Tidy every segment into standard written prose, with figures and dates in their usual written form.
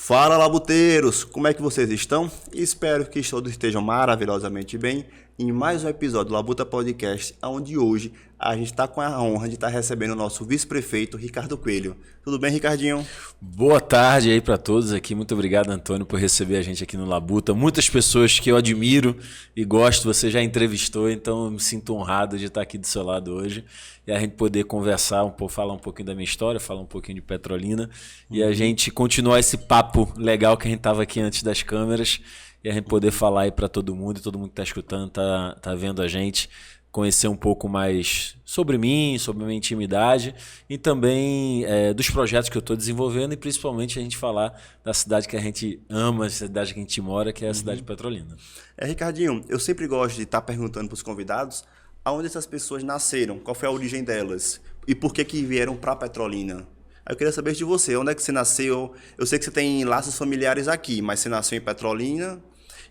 Fala, labuteiros! Como é que vocês estão? Espero que todos estejam maravilhosamente bem em mais um episódio do Labuta Podcast, onde hoje a gente está com a honra de estar recebendo o nosso vice-prefeito, Ricardo Coelho. Tudo bem, Ricardinho? Boa tarde aí para todos aqui. Muito obrigado, Antônio, por receber a gente aqui no Labuta. Muitas pessoas que eu admiro e gosto, você já entrevistou, então eu me sinto honrado de estar aqui do seu lado hoje e a gente poder conversar um pouco, falar um pouquinho da minha história, falar um pouquinho de Petrolina e a gente continuar esse papo legal que a gente estava aqui antes das câmeras e a gente poder falar aí para todo mundo e todo mundo que está escutando, tá vendo a gente, conhecer um pouco mais sobre mim, sobre a minha intimidade e também dos projetos que eu estou desenvolvendo e principalmente a gente falar da cidade que a gente ama, a cidade que a gente mora, que é a cidade de Petrolina. Ricardinho, eu sempre gosto de estar perguntando para os convidados aonde essas pessoas nasceram, qual foi a origem delas e por que vieram para Petrolina. Aí eu queria saber de você, onde é que você nasceu? Eu sei que você tem laços familiares aqui, mas você nasceu em Petrolina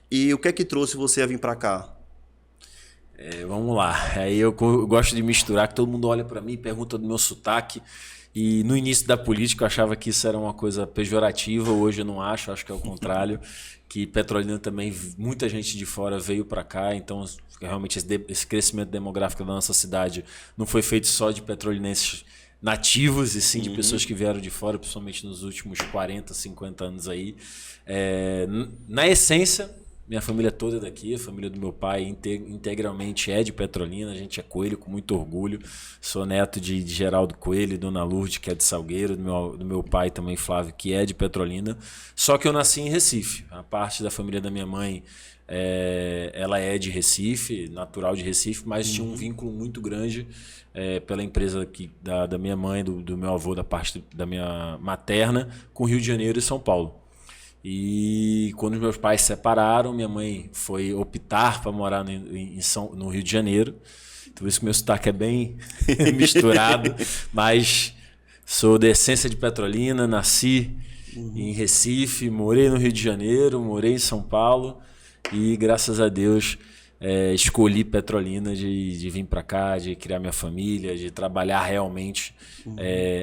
e o que é que trouxe você a vir para cá? Vamos lá, aí eu gosto de misturar, que todo mundo olha para mim e pergunta do meu sotaque. E no início da política eu achava que isso era uma coisa pejorativa, hoje eu não acho que é o contrário, que Petrolina também, muita gente de fora veio para cá, então realmente esse crescimento demográfico da nossa cidade não foi feito só de petrolinenses nativos, e sim de pessoas que vieram de fora, principalmente nos últimos 40, 50 anos aí. Na essência, minha família toda é daqui, a família do meu pai integralmente é de Petrolina, a gente é Coelho com muito orgulho. Sou neto de Geraldo Coelho e Dona Lourdes, que é de Salgueiro, do meu pai também, Flávio, que é de Petrolina. Só que eu nasci em Recife. A parte da família da minha mãe, ela é de Recife, natural de Recife, mas tinha um vínculo muito grande pela empresa da minha mãe, do meu avô, da parte da minha materna, com Rio de Janeiro e São Paulo. E quando meus pais se separaram, minha mãe foi optar para morar no Rio de Janeiro. Por isso que meu sotaque é bem misturado, mas sou de essência de Petrolina, nasci em Recife, morei no Rio de Janeiro, morei em São Paulo e graças a Deus escolhi Petrolina de vir para cá, de criar minha família, de trabalhar realmente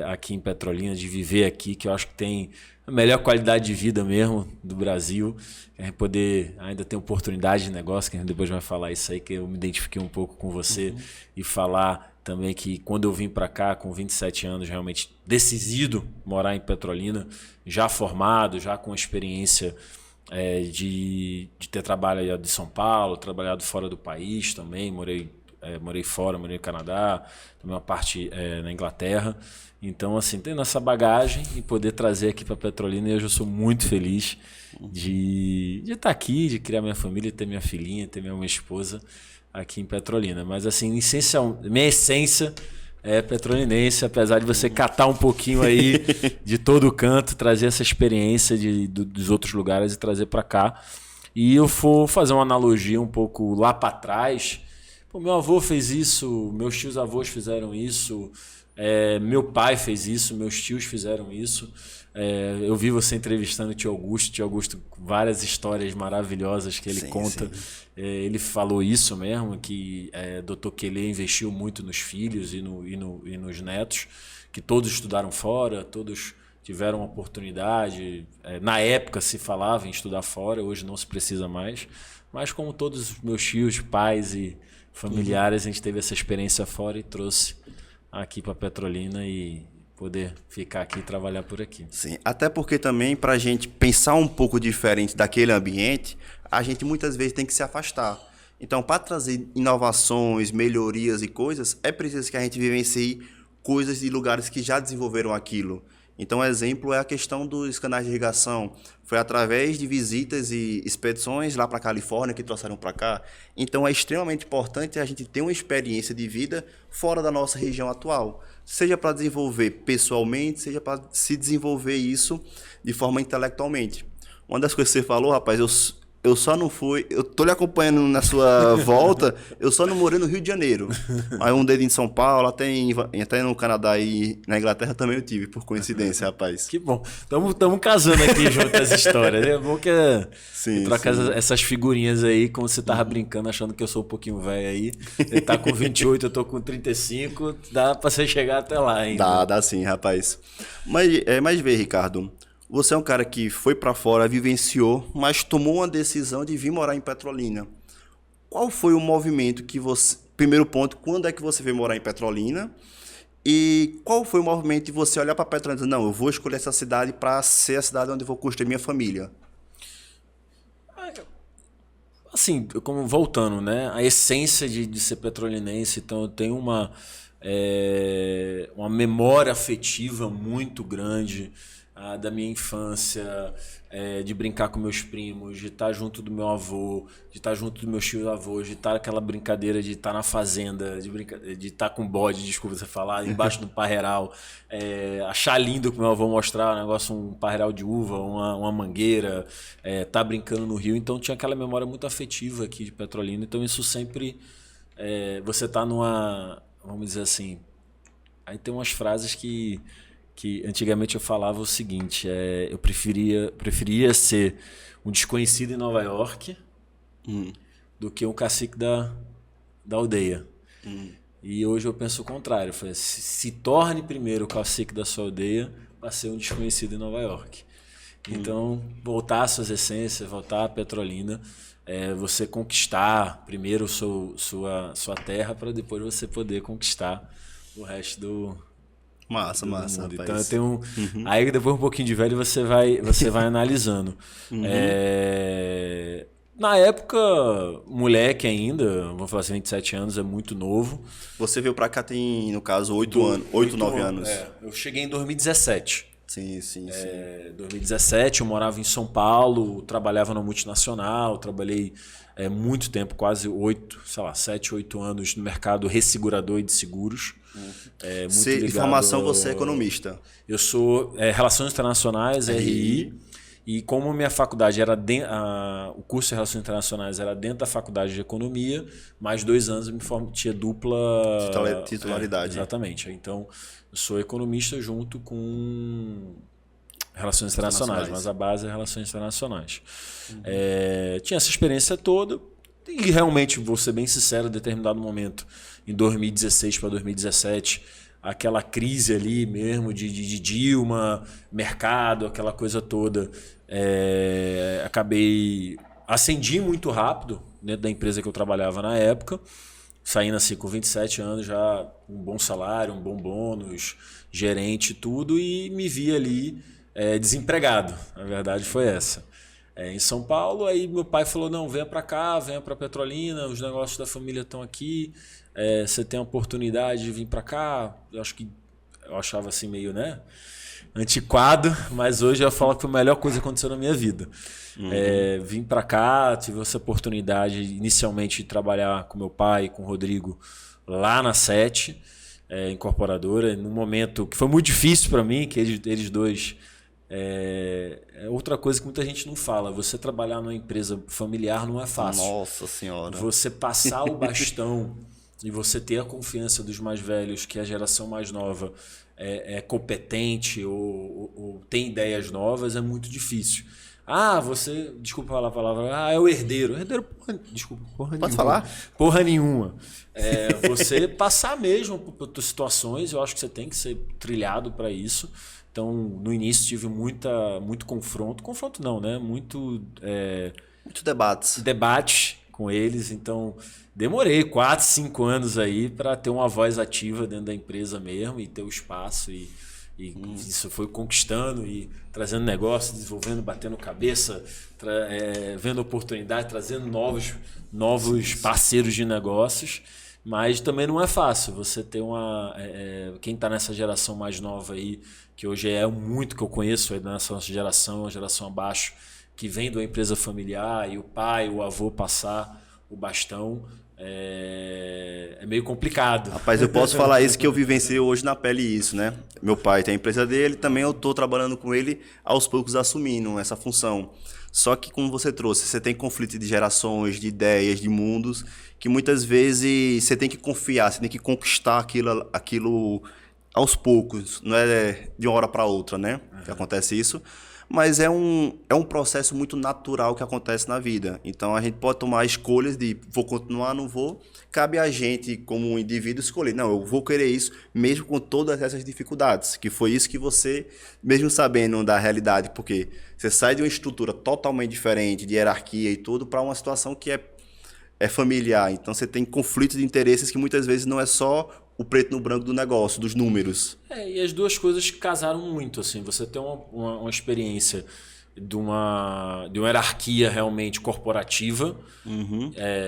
aqui em Petrolina, de viver aqui, que eu acho que tem a melhor qualidade de vida mesmo do Brasil, a gente poder ainda ter oportunidade de negócio, que a gente depois vai falar isso aí, que eu me identifiquei um pouco com você, e falar também que quando eu vim para cá com 27 anos, realmente decidido morar em Petrolina, já formado, já com experiência de ter trabalhado em São Paulo, trabalhado fora do país também, morei fora, morei no Canadá, também uma parte na Inglaterra. Então, assim, tendo essa bagagem e poder trazer aqui para Petrolina, eu já sou muito feliz de estar aqui, de criar minha família, ter minha filhinha, ter minha esposa aqui em Petrolina. Mas, assim, minha essência é petrolinense, apesar de você catar um pouquinho aí de todo canto, trazer essa experiência dos outros lugares e trazer para cá. E eu vou fazer uma analogia um pouco lá para trás. Pô, meu avô fez isso, meus tios-avós fizeram isso, meu pai fez isso, meus tios fizeram isso. Eu vi você entrevistando o tio Augusto, várias histórias maravilhosas que ele conta. Sim. Ele falou isso mesmo, que Dr. Quelê investiu muito nos filhos e nos netos, que todos estudaram fora, todos tiveram oportunidade. Na época se falava em estudar fora, hoje não se precisa mais. Mas como todos os meus tios, pais e familiares, a gente teve essa experiência fora e trouxe aqui para Petrolina e poder ficar aqui e trabalhar por aqui. Sim, até porque também para a gente pensar um pouco diferente daquele ambiente, a gente muitas vezes tem que se afastar. Então, para trazer inovações, melhorias e coisas, é preciso que a gente vivencie coisas de lugares que já desenvolveram aquilo. Então, um exemplo é a questão dos canais de irrigação. Foi através de visitas e expedições lá para a Califórnia que trouxeram para cá. Então, é extremamente importante a gente ter uma experiência de vida fora da nossa região atual. Seja para desenvolver pessoalmente, seja para se desenvolver isso de forma intelectualmente. Uma das coisas que você falou, rapaz, eu só não fui... Eu tô lhe acompanhando na sua volta, eu só não morei no Rio de Janeiro. Aí um dedo em São Paulo, até no Canadá e na Inglaterra também eu tive, por coincidência, rapaz. Que bom. Estamos casando aqui junto as histórias. É bom que troca essas figurinhas aí, como você tava brincando, achando que eu sou um pouquinho velho aí. Ele tá com 28, eu tô com 35, dá pra você chegar até lá ainda. Dá sim, rapaz. Mas vê, Ricardo, Você é um cara que foi para fora, vivenciou, mas tomou uma decisão de vir morar em Petrolina. Qual foi o movimento que você... Primeiro ponto, quando é que você veio morar em Petrolina? E qual foi o movimento de você olhar para Petrolina e dizer, não, eu vou escolher essa cidade para ser a cidade onde eu vou construir minha família? Assim, como voltando, né? A essência de ser petrolinense, então eu tenho uma memória afetiva muito grande da minha infância, de brincar com meus primos, de estar junto do meu avô, de estar junto dos meus tios-avós, de estar aquela brincadeira de estar na fazenda, de estar com bode, desculpa você falar, embaixo do parreiral, achar lindo que meu avô mostrar um negócio, um parreiral de uva, uma mangueira, estar brincando no rio. Então tinha aquela memória muito afetiva aqui de Petrolina. Então isso sempre... você está numa... Vamos dizer assim... Aí tem umas frases que antigamente eu falava o seguinte, eu preferia ser um desconhecido em Nova York do que um cacique da aldeia. E hoje eu penso o contrário, se torne primeiro o cacique da sua aldeia para ser um desconhecido em Nova York. Então, voltar às suas essências, voltar à Petrolina, você conquistar primeiro sua terra para depois você poder conquistar o resto do Massa, mundo. rapaz. Então eu tenho aí depois um pouquinho de velho você vai analisando. Na época, moleque ainda, vou falar assim, 27 anos, é muito novo. Você veio pra cá tem, no caso, 8, 9 anos. Eu cheguei em 2017. Sim. 2017, eu morava em São Paulo, trabalhava na multinacional, trabalhei muito tempo, quase 7, 8 anos no mercado ressegurador e de seguros. Muito de formação, você é economista. Eu sou Relações Internacionais, RI. E como minha faculdade era o curso de Relações Internacionais era dentro da faculdade de Economia, mais 2 anos eu tinha dupla titularidade. Exatamente. Então, eu sou economista junto com Relações Internacionais, mas a base é Relações Internacionais. Tinha essa experiência toda e realmente, vou ser bem sincero, em determinado momento, em 2016 para 2017, aquela crise ali mesmo de Dilma, mercado, aquela coisa toda, ascendi muito rápido dentro da empresa que eu trabalhava na época, saindo assim com 27 anos já, um bom salário, um bom bônus, gerente e tudo, e me vi ali desempregado, a verdade foi essa. Em São Paulo, aí meu pai falou, não, venha para cá, venha para Petrolina, os negócios da família estão aqui, você tem a oportunidade de vir para cá. Eu achava assim meio, né, antiquado, mas hoje eu falo que foi a melhor coisa que aconteceu na minha vida. Vim para cá, tive essa oportunidade inicialmente de trabalhar com meu pai e com o Rodrigo lá na Sete, incorporadora, num momento que foi muito difícil para mim, que eles dois... outra coisa que muita gente não fala, você trabalhar numa empresa familiar não é fácil. Nossa Senhora. Você passar o bastão e você ter a confiança dos mais velhos, que a geração mais nova é competente ou tem ideias novas, é muito difícil. Você, desculpa falar a palavra, é o herdeiro. Herdeiro, desculpa, porra nenhuma. Pode falar? Porra nenhuma. Você passar mesmo por situações, eu acho que você tem que ser trilhado para isso. Então, no início tive muito confronto. Confronto não, né? Muito debate com eles. Então, demorei 4, 5 anos aí para ter uma voz ativa dentro da empresa mesmo e ter o espaço. E isso foi conquistando e trazendo negócio, desenvolvendo, batendo cabeça, vendo oportunidade, trazendo novos parceiros de negócios. Mas também não é fácil você ter quem está nessa geração mais nova aí, que hoje é muito que eu conheço aí nessa nossa geração, uma geração abaixo, que vem de uma empresa familiar e o pai, o avô passar o bastão, é meio complicado. Rapaz, eu posso falar isso que eu vivenciei hoje na pele isso, né? Meu pai tem a empresa dele, também eu estou trabalhando com ele, aos poucos assumindo essa função. Só que, como você trouxe, você tem conflito de gerações, de ideias, de mundos, que muitas vezes você tem que confiar, você tem que conquistar aquilo aos poucos, não é de uma hora para outra, né? Que acontece isso. mas é um processo muito natural que acontece na vida. Então a gente pode tomar escolhas de vou continuar, não vou. Cabe a gente, como um indivíduo, escolher. Não, eu vou querer isso, mesmo com todas essas dificuldades. Que foi isso que você, mesmo sabendo da realidade, porque você sai de uma estrutura totalmente diferente, de hierarquia e tudo, para uma situação que é familiar. Então você tem conflitos de interesses que muitas vezes não é só o preto no branco do negócio, dos números. E as duas coisas casaram muito, assim. Você tem uma experiência de uma hierarquia realmente corporativa.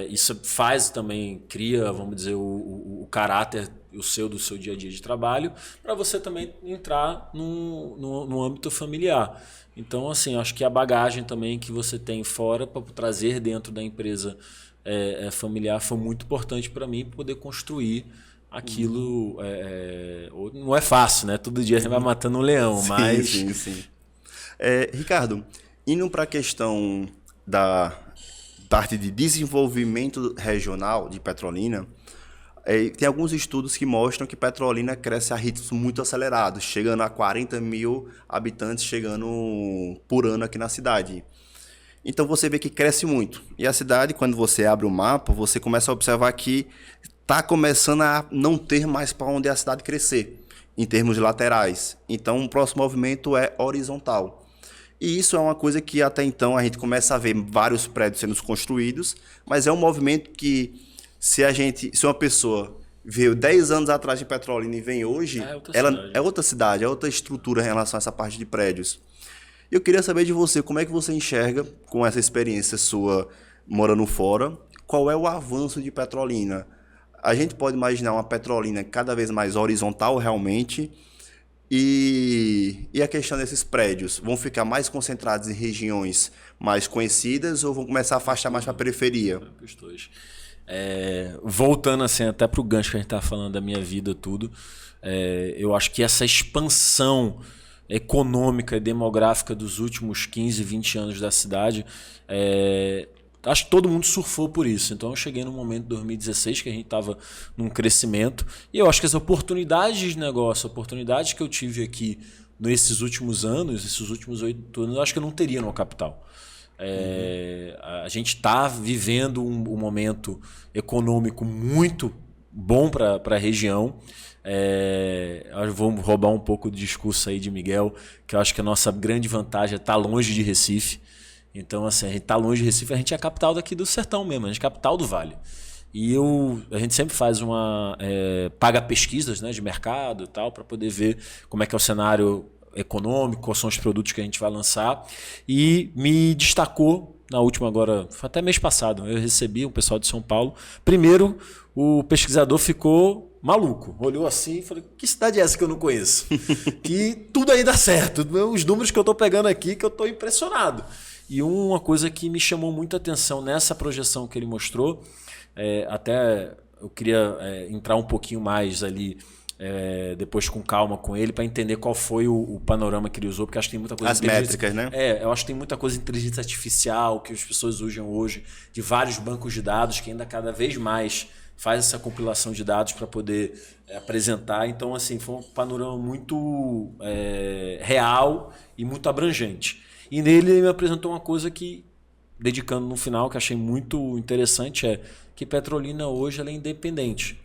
Isso faz também, cria, vamos dizer, o caráter do seu dia a dia de trabalho, para você também entrar no âmbito familiar. Então, assim, acho que a bagagem também que você tem fora para trazer dentro da empresa familiar foi muito importante para mim, poder construir aquilo. Não é fácil, né? Todo dia a gente vai matando um leão, mas... Sim. Ricardo, indo para a questão da parte de desenvolvimento regional de Petrolina, tem alguns estudos que mostram que Petrolina cresce a ritmos muito acelerados, chegando a 40 mil habitantes por ano aqui na cidade. Então você vê que cresce muito. E a cidade, quando você abre o mapa, você começa a observar que está começando a não ter mais para onde a cidade crescer, em termos laterais. Então o próximo movimento é horizontal. E isso é uma coisa que até então a gente começa a ver vários prédios sendo construídos, mas é um movimento que se uma pessoa veio 10 anos atrás de Petrolina e vem hoje, ela é outra cidade, é outra estrutura em relação a essa parte de prédios. Eu queria saber de você, como é que você enxerga, com essa experiência sua morando fora, qual é o avanço de Petrolina? A gente pode imaginar uma Petrolina cada vez mais horizontal realmente, e a questão desses prédios, vão ficar mais concentrados em regiões mais conhecidas ou vão começar a afastar mais para a periferia? Voltando assim, até para o gancho que a gente está falando da minha vida, tudo, eu acho que essa expansão econômica e demográfica dos últimos 15, 20 anos da cidade, acho que todo mundo surfou por isso. Então eu cheguei no momento de 2016 que a gente estava num crescimento, e eu acho que as oportunidades de negócio, oportunidades que eu tive aqui nesses últimos anos, esses últimos 8 anos, eu acho que eu não teria no capital. A gente está vivendo um momento econômico muito bom para a região. Eu vou roubar um pouco do discurso aí de Miguel, que eu acho que a nossa grande vantagem é estar longe de Recife. Então, assim, a gente está longe de Recife, a gente é a capital daqui do sertão mesmo, a gente é a capital do Vale. E a gente sempre faz paga pesquisas, né, de mercado e tal, para poder ver como é que é o cenário econômico, quais são os produtos que a gente vai lançar. E me destacou na última agora, foi até mês passado, eu recebi um pessoal de São Paulo. Primeiro, o pesquisador ficou maluco, olhou assim e falou: que cidade é essa que eu não conheço? Que tudo aí dá certo, os números que eu estou pegando aqui, que eu estou impressionado. E uma coisa que me chamou muita atenção nessa projeção que ele mostrou, até eu queria entrar um pouquinho mais ali, depois com calma com ele, para entender qual foi o panorama que ele usou, porque acho que tem muita coisa... As métricas, né? Eu acho que tem muita coisa de inteligência artificial que as pessoas usam hoje, de vários bancos de dados, que ainda cada vez mais faz essa compilação de dados para poder apresentar. Então, assim, foi um panorama muito real e muito abrangente. E nele ele me apresentou uma coisa que, dedicando no final, que achei muito interessante, que Petrolina hoje ela é independente.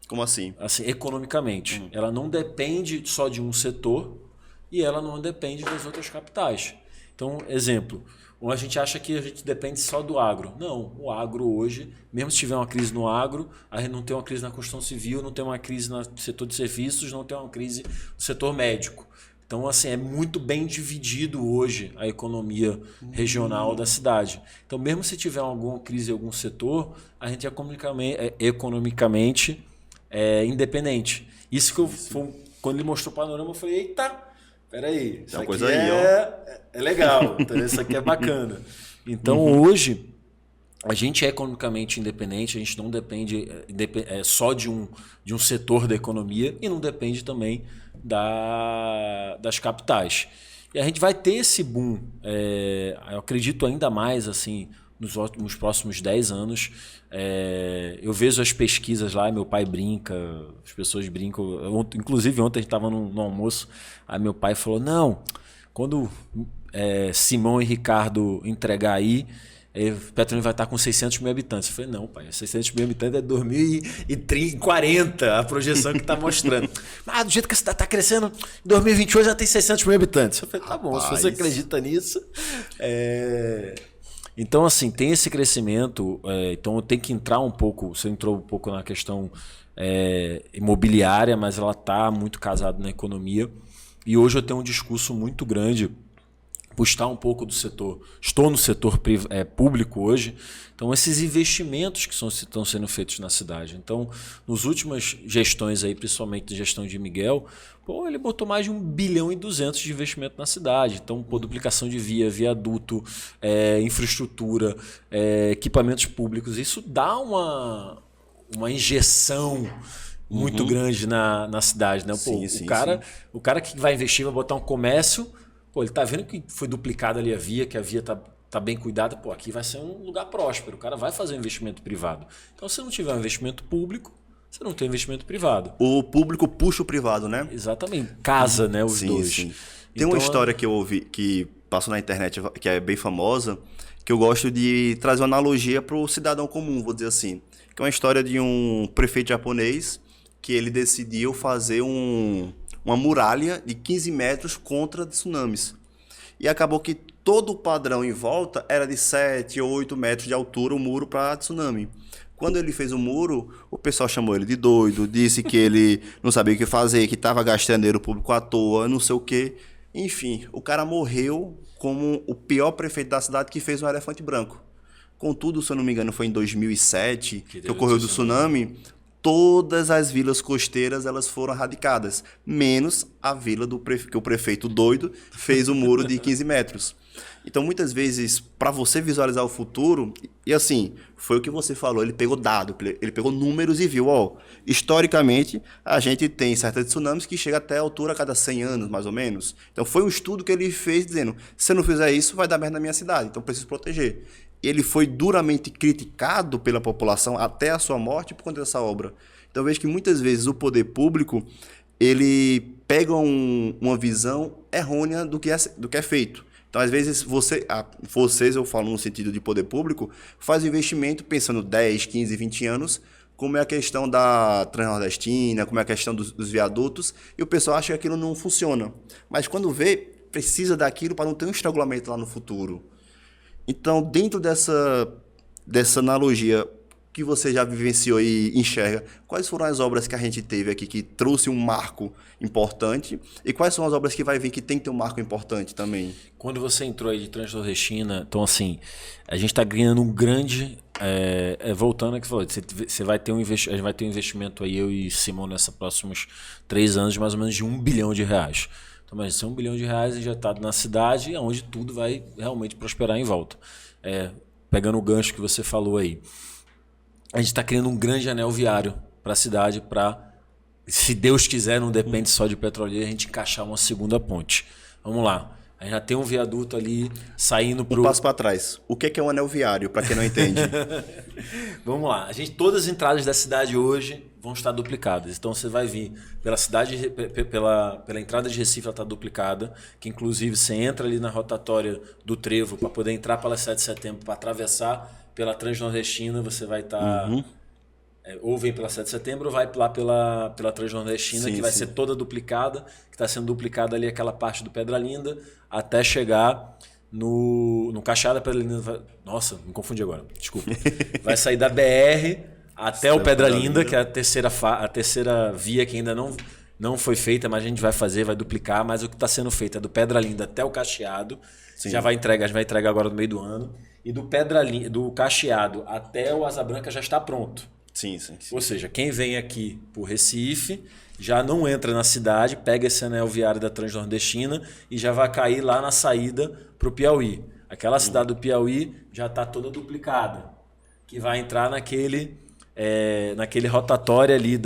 Como assim? Assim, economicamente. Ela não depende só de um setor e ela não depende das outras capitais. Então, exemplo, a gente acha que a gente depende só do agro. Não, o agro hoje, mesmo se tiver uma crise no agro, a gente não tem uma crise na construção civil, não tem uma crise no setor de serviços, não tem uma crise no setor médico. Então, assim, é muito bem dividido hoje a economia regional da cidade. Então, mesmo se tiver alguma crise em algum setor, a gente é economicamente independente. Isso que quando ele mostrou o panorama, eu falei: eita, peraí, isso aqui é legal, então, isso aqui é bacana. Então, hoje, a gente é economicamente independente, a gente não depende só de um setor da economia e não depende também das capitais. E a gente vai ter esse boom, eu acredito ainda mais assim, nos próximos 10 anos. Eu vejo as pesquisas lá, meu pai brinca, as pessoas brincam. Inclusive ontem a gente estava no almoço, aí meu pai falou: não, quando Simão e Ricardo entregar aí, Petrolina vai estar com 600 mil habitantes. Eu falei, não, pai, 600 mil habitantes é 2040, a projeção que está mostrando. Mas do jeito que a cidade está crescendo, em 2028 já tem 600 mil habitantes. Eu falei, tá bom, se você acredita nisso. Então, assim, tem esse crescimento, então tem que entrar um pouco, você entrou um pouco na questão imobiliária, mas ela está muito casada na economia. E hoje eu tenho um discurso muito grande por estar um pouco do setor. Estou no setor público hoje. Então, esses investimentos que estão sendo feitos na cidade. Então, nas últimas gestões, aí, principalmente a gestão de Miguel, ele botou mais de 1,2 bilhão de investimento na cidade. Então, duplicação de viaduto, infraestrutura, equipamentos públicos. Isso dá uma injeção muito grande na cidade. Né? O cara que vai investir, vai botar um comércio, ele está vendo que foi duplicada ali a via, que a via está bem cuidada, aqui vai ser um lugar próspero, o cara vai fazer um investimento privado. Então, se não tiver um investimento público, você não tem investimento privado. O público puxa o privado, né? Exatamente. Casa, né, os dois. Sim. Tem uma história que eu ouvi, que passou na internet, que é bem famosa, que eu gosto de trazer uma analogia para o cidadão comum, vou dizer assim. Que é uma história de um prefeito japonês que ele decidiu fazer uma muralha de 15 metros contra tsunamis. E acabou que todo o padrão em volta era de 7 ou 8 metros de altura, o muro para tsunami. Quando ele fez o muro, o pessoal chamou ele de doido, disse que ele não sabia o que fazer, que estava gastando dinheiro público à toa, não sei o quê. Enfim, o cara morreu como o pior prefeito da cidade que fez um elefante branco. Contudo, se eu não me engano, foi em 2007 que ocorreu do tsunami. Todas as vilas costeiras elas foram erradicadas, menos a vila que o prefeito doido fez o muro de 15 metros. Então, muitas vezes, para você visualizar o futuro, e assim, foi o que você falou, ele pegou dado, ele pegou números e viu, historicamente, a gente tem certas tsunamis que chegam até a altura a cada 100 anos, mais ou menos. Então, foi um estudo que ele fez dizendo, se eu não fizer isso, vai dar merda na minha cidade, então preciso proteger. Ele foi duramente criticado pela população até a sua morte por conta dessa obra. Então, eu vejo que muitas vezes o poder público ele pega uma visão errônea do que é feito. Então, às vezes, vocês, eu falo no sentido de poder público, faz investimento pensando 10, 15, 20 anos, como é a questão da Transnordestina, como é a questão dos viadutos, e o pessoal acha que aquilo não funciona. Mas quando vê, precisa daquilo para não ter um estrangulamento lá no futuro. Então, dentro dessa analogia que você já vivenciou e enxerga, quais foram as obras que a gente teve aqui que trouxe um marco importante e quais são as obras que vai vir que tem que ter um marco importante também? Quando você entrou aí de Transnordestina, então assim, a gente está ganhando um grande... voltando ao que você falou, você vai ter a gente vai ter um investimento aí, eu e Simão, nesses próximos 3 anos, de mais ou menos de R$1 bilhão. Então, mas esse R$1 bilhão injetado na cidade, onde tudo vai realmente prosperar em volta. Pegando o gancho que você falou aí, a gente está criando um grande anel viário para a cidade, para, se Deus quiser, não depende só de Petrolina, a gente encaixar uma segunda ponte. Vamos lá. A gente já tem um viaduto ali saindo para Um passo para trás. O que é um anel viário, para quem não entende? Vamos lá. Todas as entradas da cidade hoje vão estar duplicadas. Então você vai vir pela cidade, pela entrada de Recife, ela está duplicada, que inclusive você entra ali na rotatória do Trevo para poder entrar pela 7 de setembro, para atravessar pela Transnordestina, você vai estar... ou vem pela 7 de setembro ou vai lá pela Transnordestina, que vai ser toda duplicada, que está sendo duplicada ali aquela parte do Pedra Linda, até chegar no Caixada Pedra Linda. Nossa, me confundi agora, desculpa. Vai sair da BR até o Pedra Linda, que é a terceira via que ainda não foi feita, mas a gente vai fazer, vai duplicar, mas o que está sendo feito é do Pedra Linda até o Cacheado. A gente vai entregar agora no meio do ano. E do Cacheado até o Asa Branca já está pronto. Sim. Ou seja, quem vem aqui por Recife já não entra na cidade, pega esse anel viário da Transnordestina e já vai cair lá na saída para o Piauí. Aquela cidade do Piauí já está toda duplicada, que vai entrar naquele rotatório ali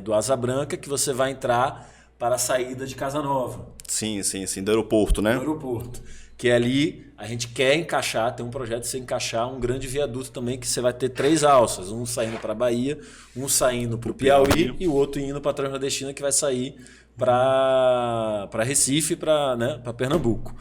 do Asa Branca, que você vai entrar para a saída de Casa Nova. Sim, do aeroporto, né? Do aeroporto. Que ali a gente quer encaixar, tem um projeto de você encaixar um grande viaduto também, que você vai ter 3 alças, um saindo para a Bahia, um saindo para o Piauí e o outro indo para a Transnordestina, que vai sair para Recife, para Pernambuco.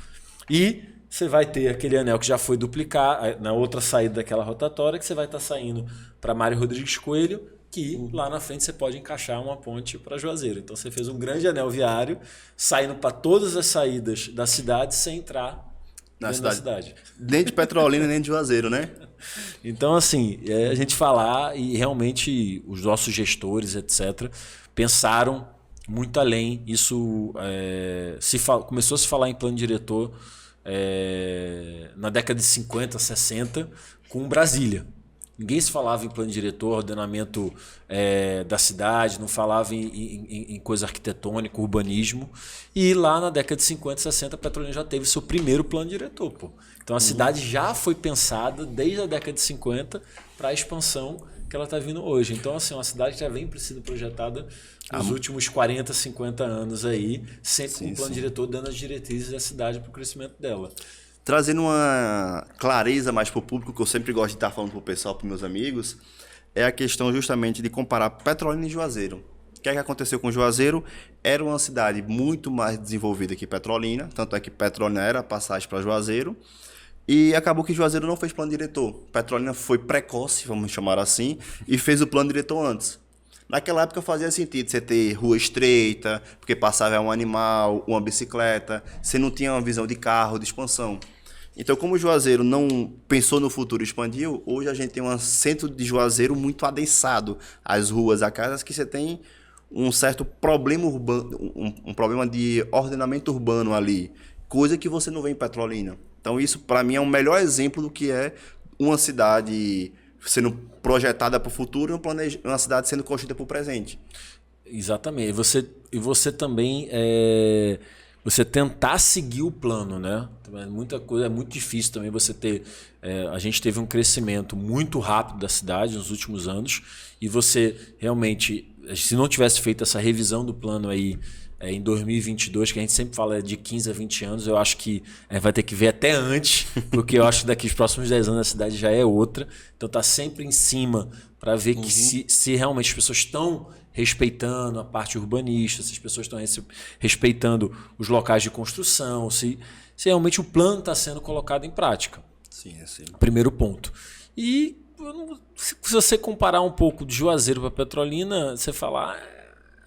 E você vai ter aquele anel que já foi duplicar, na outra saída daquela rotatória, que você vai estar saindo para Mário Rodrigues Coelho, que lá na frente você pode encaixar uma ponte para Juazeiro. Então você fez um grande anel viário, saindo para todas as saídas da cidade sem entrar dentro da cidade. Nem de Petrolina, nem de Juazeiro, né? Então, assim, a gente falar e realmente os nossos gestores, etc., pensaram muito além. Isso começou a se falar em plano diretor na década de 50, 60, com Brasília. Ninguém se falava em plano diretor, ordenamento da cidade, não falava em coisa arquitetônica, urbanismo. E lá na década de 50, 60, a Petrolina já teve seu primeiro plano diretor. Pô. Então a cidade já foi pensada desde a década de 50 para a expansão que ela está vindo hoje. Então, assim, uma cidade que já vem sendo projetada nos últimos 40, 50 anos aí, sempre com o plano diretor dando as diretrizes da cidade para o crescimento dela. Trazendo uma clareza mais para o público, que eu sempre gosto de estar falando para o pessoal, para meus amigos, é a questão justamente de comparar Petrolina e Juazeiro. O que é que aconteceu com Juazeiro? Era uma cidade muito mais desenvolvida que Petrolina, tanto é que Petrolina era a passagem para Juazeiro, e acabou que Juazeiro não fez plano diretor. Petrolina foi precoce, vamos chamar assim, e fez o plano diretor antes. Naquela época fazia sentido você ter rua estreita, porque passava um animal, uma bicicleta, você não tinha uma visão de carro, de expansão. Então, como o Juazeiro não pensou no futuro e expandiu, hoje a gente tem um centro de Juazeiro muito adensado. As ruas, as casas, que você tem um certo problema urbano, um problema de ordenamento urbano ali, coisa que você não vê em Petrolina. Então, isso para mim é o melhor exemplo do que é uma cidade sendo projetada para o futuro e uma cidade sendo construída para o presente. Exatamente. E você também você tentar seguir o plano, né? Muita coisa, é muito difícil também você ter. A gente teve um crescimento muito rápido da cidade nos últimos anos e você realmente, se não tivesse feito essa revisão do plano aí em 2022, que a gente sempre fala de 15 a 20 anos, eu acho que vai ter que ver até antes, porque eu acho que daqui os próximos 10 anos a cidade já é outra. Então tá sempre em cima para ver que se realmente as pessoas estão respeitando a parte urbanista, se as pessoas estão respeitando os locais de construção, se realmente o plano está sendo colocado em prática. Sim, sim. Primeiro ponto. E se você comparar um pouco de Juazeiro para Petrolina, você falar,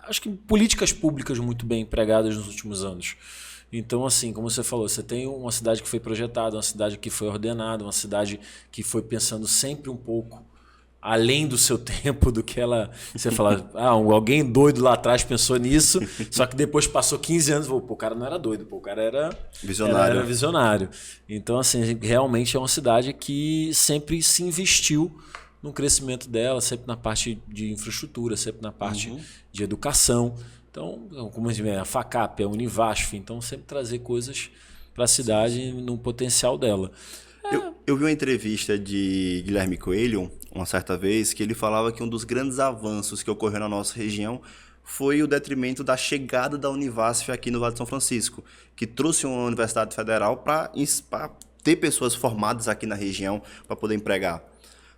acho que políticas públicas muito bem empregadas nos últimos anos. Então, assim, como você falou, você tem uma cidade que foi projetada, uma cidade que foi ordenada, uma cidade que foi pensando sempre um pouco além do seu tempo, do que ela... Você fala, alguém doido lá atrás pensou nisso, só que depois passou 15 anos, o cara não era doido, o cara era visionário. Então, assim, realmente é uma cidade que sempre se investiu no crescimento dela, sempre na parte de infraestrutura, sempre na parte de educação. Então, como a gente vê, a FACAP, a Univasf, então sempre trazer coisas para a cidade no potencial dela. Eu vi uma entrevista de Guilherme Coelho, uma certa vez, que ele falava que um dos grandes avanços que ocorreu na nossa região foi o detrimento da chegada da Univasf aqui no Vale de São Francisco, que trouxe uma universidade federal para ter pessoas formadas aqui na região para poder empregar.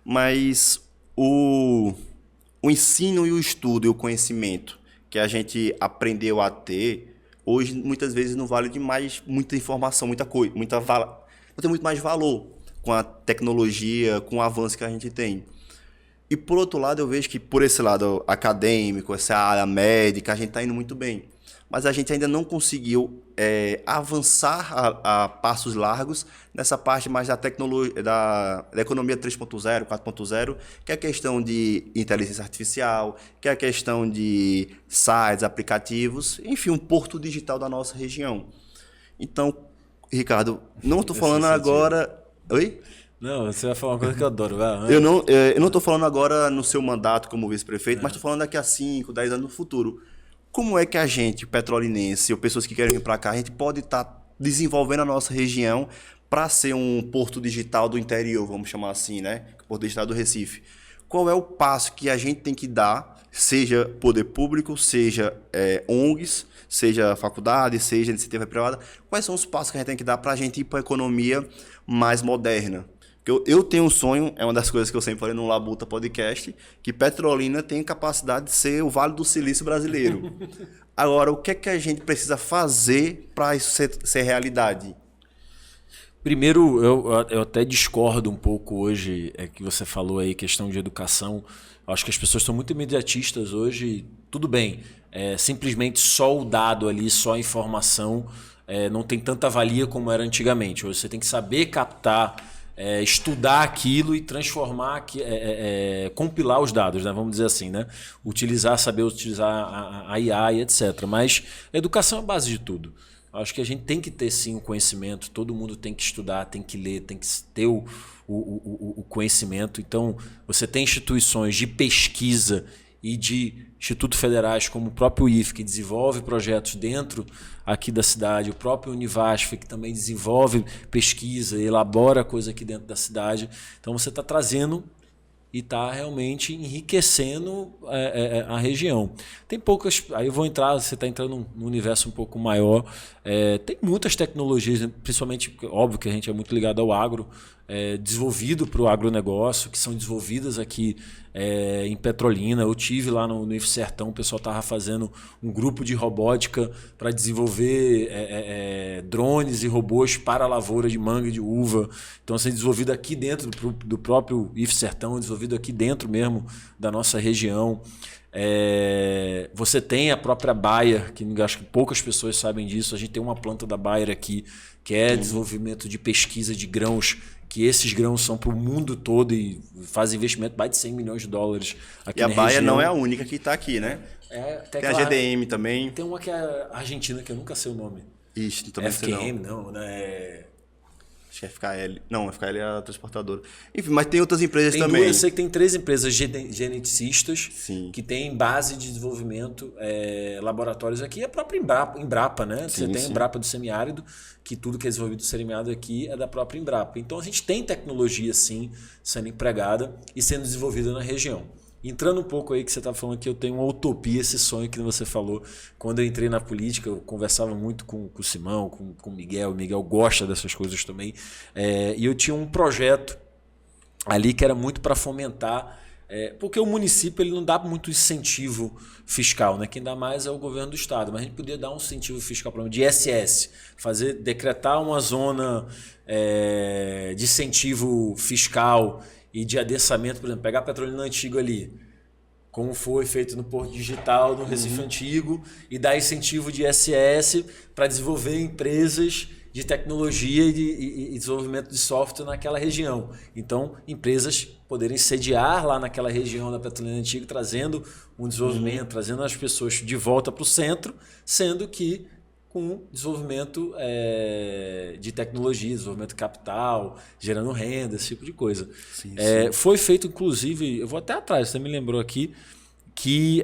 Mas o ensino e o estudo e o conhecimento que a gente aprendeu a ter, hoje muitas vezes não vale demais muita informação, muita coisa, não tem muito mais valor com a tecnologia, com o avanço que a gente tem. E por outro lado, eu vejo que por esse lado acadêmico, essa área médica, a gente está indo muito bem. Mas a gente ainda não conseguiu avançar a passos largos nessa parte mais da tecnologia, da economia 3.0, 4.0, que é a questão de inteligência artificial, que é a questão de sites, aplicativos, enfim, um porto digital da nossa região. Então, Ricardo, não estou falando agora... Oi? Não, você vai falar uma coisa que eu adoro. Eu não estou falando agora no seu mandato como vice-prefeito, mas estou falando daqui a 5, 10 anos no futuro. Como é que a gente, petrolinense, ou pessoas que querem vir para cá, a gente pode estar desenvolvendo a nossa região para ser um porto digital do interior, vamos chamar assim, né? Porto digital do Recife. Qual é o passo que a gente tem que dar, seja poder público, seja ONGs, seja faculdade, seja iniciativa privada? Quais são os passos que a gente tem que dar para a gente ir para a economia mais moderna? Eu tenho um sonho, é uma das coisas que eu sempre falei no Labuta Podcast, que Petrolina tem capacidade de ser o Vale do Silício brasileiro. Agora, o que é que a gente precisa fazer para isso ser realidade? Primeiro, eu até discordo um pouco hoje, que você falou aí, questão de educação. Eu acho que as pessoas são muito imediatistas hoje. Tudo bem, simplesmente só o dado ali, só a informação, não tem tanta valia como era antigamente. Hoje você tem que saber captar, estudar aquilo e transformar, compilar os dados, né? Vamos dizer assim, né? Saber utilizar a IA e etc. Mas a educação é a base de tudo. Acho que a gente tem que ter sim o conhecimento, todo mundo tem que estudar, tem que ler, tem que ter o conhecimento. Então, você tem instituições de pesquisa e de institutos federais, como o próprio IFE, que desenvolve projetos dentro aqui da cidade, o próprio Univasf, que também desenvolve pesquisa, elabora coisa aqui dentro da cidade. Então, você está trazendo e está realmente enriquecendo a região. Tem poucas. Aí eu vou entrar, você está entrando num universo um pouco maior. Tem muitas tecnologias, principalmente, óbvio que a gente é muito ligado ao agro, desenvolvido para o agronegócio, que são desenvolvidas aqui em Petrolina. Eu tive lá no IF Sertão, o pessoal estava fazendo um grupo de robótica para desenvolver drones e robôs para a lavoura de manga e de uva. Então, sendo desenvolvido aqui dentro do próprio IF Sertão, desenvolvido aqui dentro mesmo da nossa região. Você tem a própria Bayer, que acho que poucas pessoas sabem disso. A gente tem uma planta da Bayer aqui, que é desenvolvimento de pesquisa de grãos, que esses grãos são para o mundo todo e fazem investimento de mais de 100 milhões de dólares aqui na região. E a Bayer não é a única que está aqui, né? Tem a GDM também. Tem uma que é argentina, que eu nunca sei o nome. Ixi, também sei não. FQM, não, né? Acho que é FKL. Não, a FKL é a transportadora. Enfim, mas tem outras empresas também. Eu sei que tem 3 empresas geneticistas. Sim. Que têm base de desenvolvimento, laboratórios aqui. A própria Embrapa, né? Você tem a Embrapa do semiárido, que tudo que é desenvolvido do semiárido aqui é da própria Embrapa. Então a gente tem tecnologia, sim, sendo empregada e sendo desenvolvida na região. Entrando um pouco aí que você estava falando que eu tenho uma utopia, esse sonho que você falou. Quando eu entrei na política, eu conversava muito com o Simão, com o Miguel. O Miguel gosta dessas coisas também. E eu tinha um projeto ali que era muito para fomentar, porque o município ele não dá muito incentivo fiscal, né? Quem dá mais é o governo do estado, mas a gente podia dar um incentivo fiscal, por exemplo, de ISS, decretar uma zona de incentivo fiscal e de adensamento, por exemplo, pegar a Petrolina Antigo ali, como foi feito no Porto Digital, no Recife Antigo, e dar incentivo de ISS para desenvolver empresas de tecnologia e desenvolvimento de software naquela região. Então, empresas poderem sediar lá naquela região da Petrolina Antiga, trazendo um desenvolvimento, trazendo as pessoas de volta para o centro, sendo que com desenvolvimento de tecnologia, desenvolvimento de capital, gerando renda, esse tipo de coisa. Sim. Foi feito, inclusive, eu vou até atrás, você me lembrou aqui, que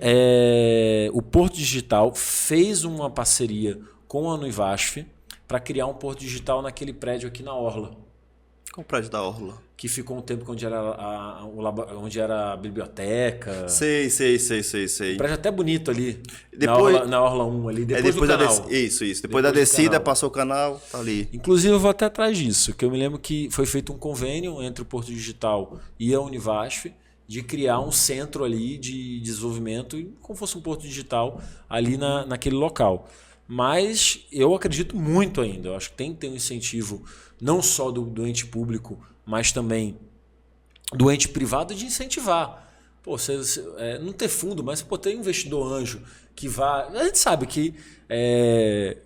o Porto Digital fez uma parceria com a Univasf para criar um Porto Digital naquele prédio aqui na Orla. Qual o prédio da Orla? Que ficou um tempo onde era a biblioteca. Sei. Um prédio até bonito ali, depois, na Orla 1 ali, depois do da canal. Isso. Depois da descida, passou o canal, tá ali. Inclusive, eu vou até atrás disso, que eu me lembro que foi feito um convênio entre o Porto Digital e a Univasf de criar um centro ali de desenvolvimento, como fosse um Porto Digital, ali naquele local. Mas eu acredito muito ainda. Eu acho que tem que ter um incentivo não só do ente público, mas também do ente privado de incentivar. Não ter fundo, mas ter um investidor anjo que vá... A gente sabe que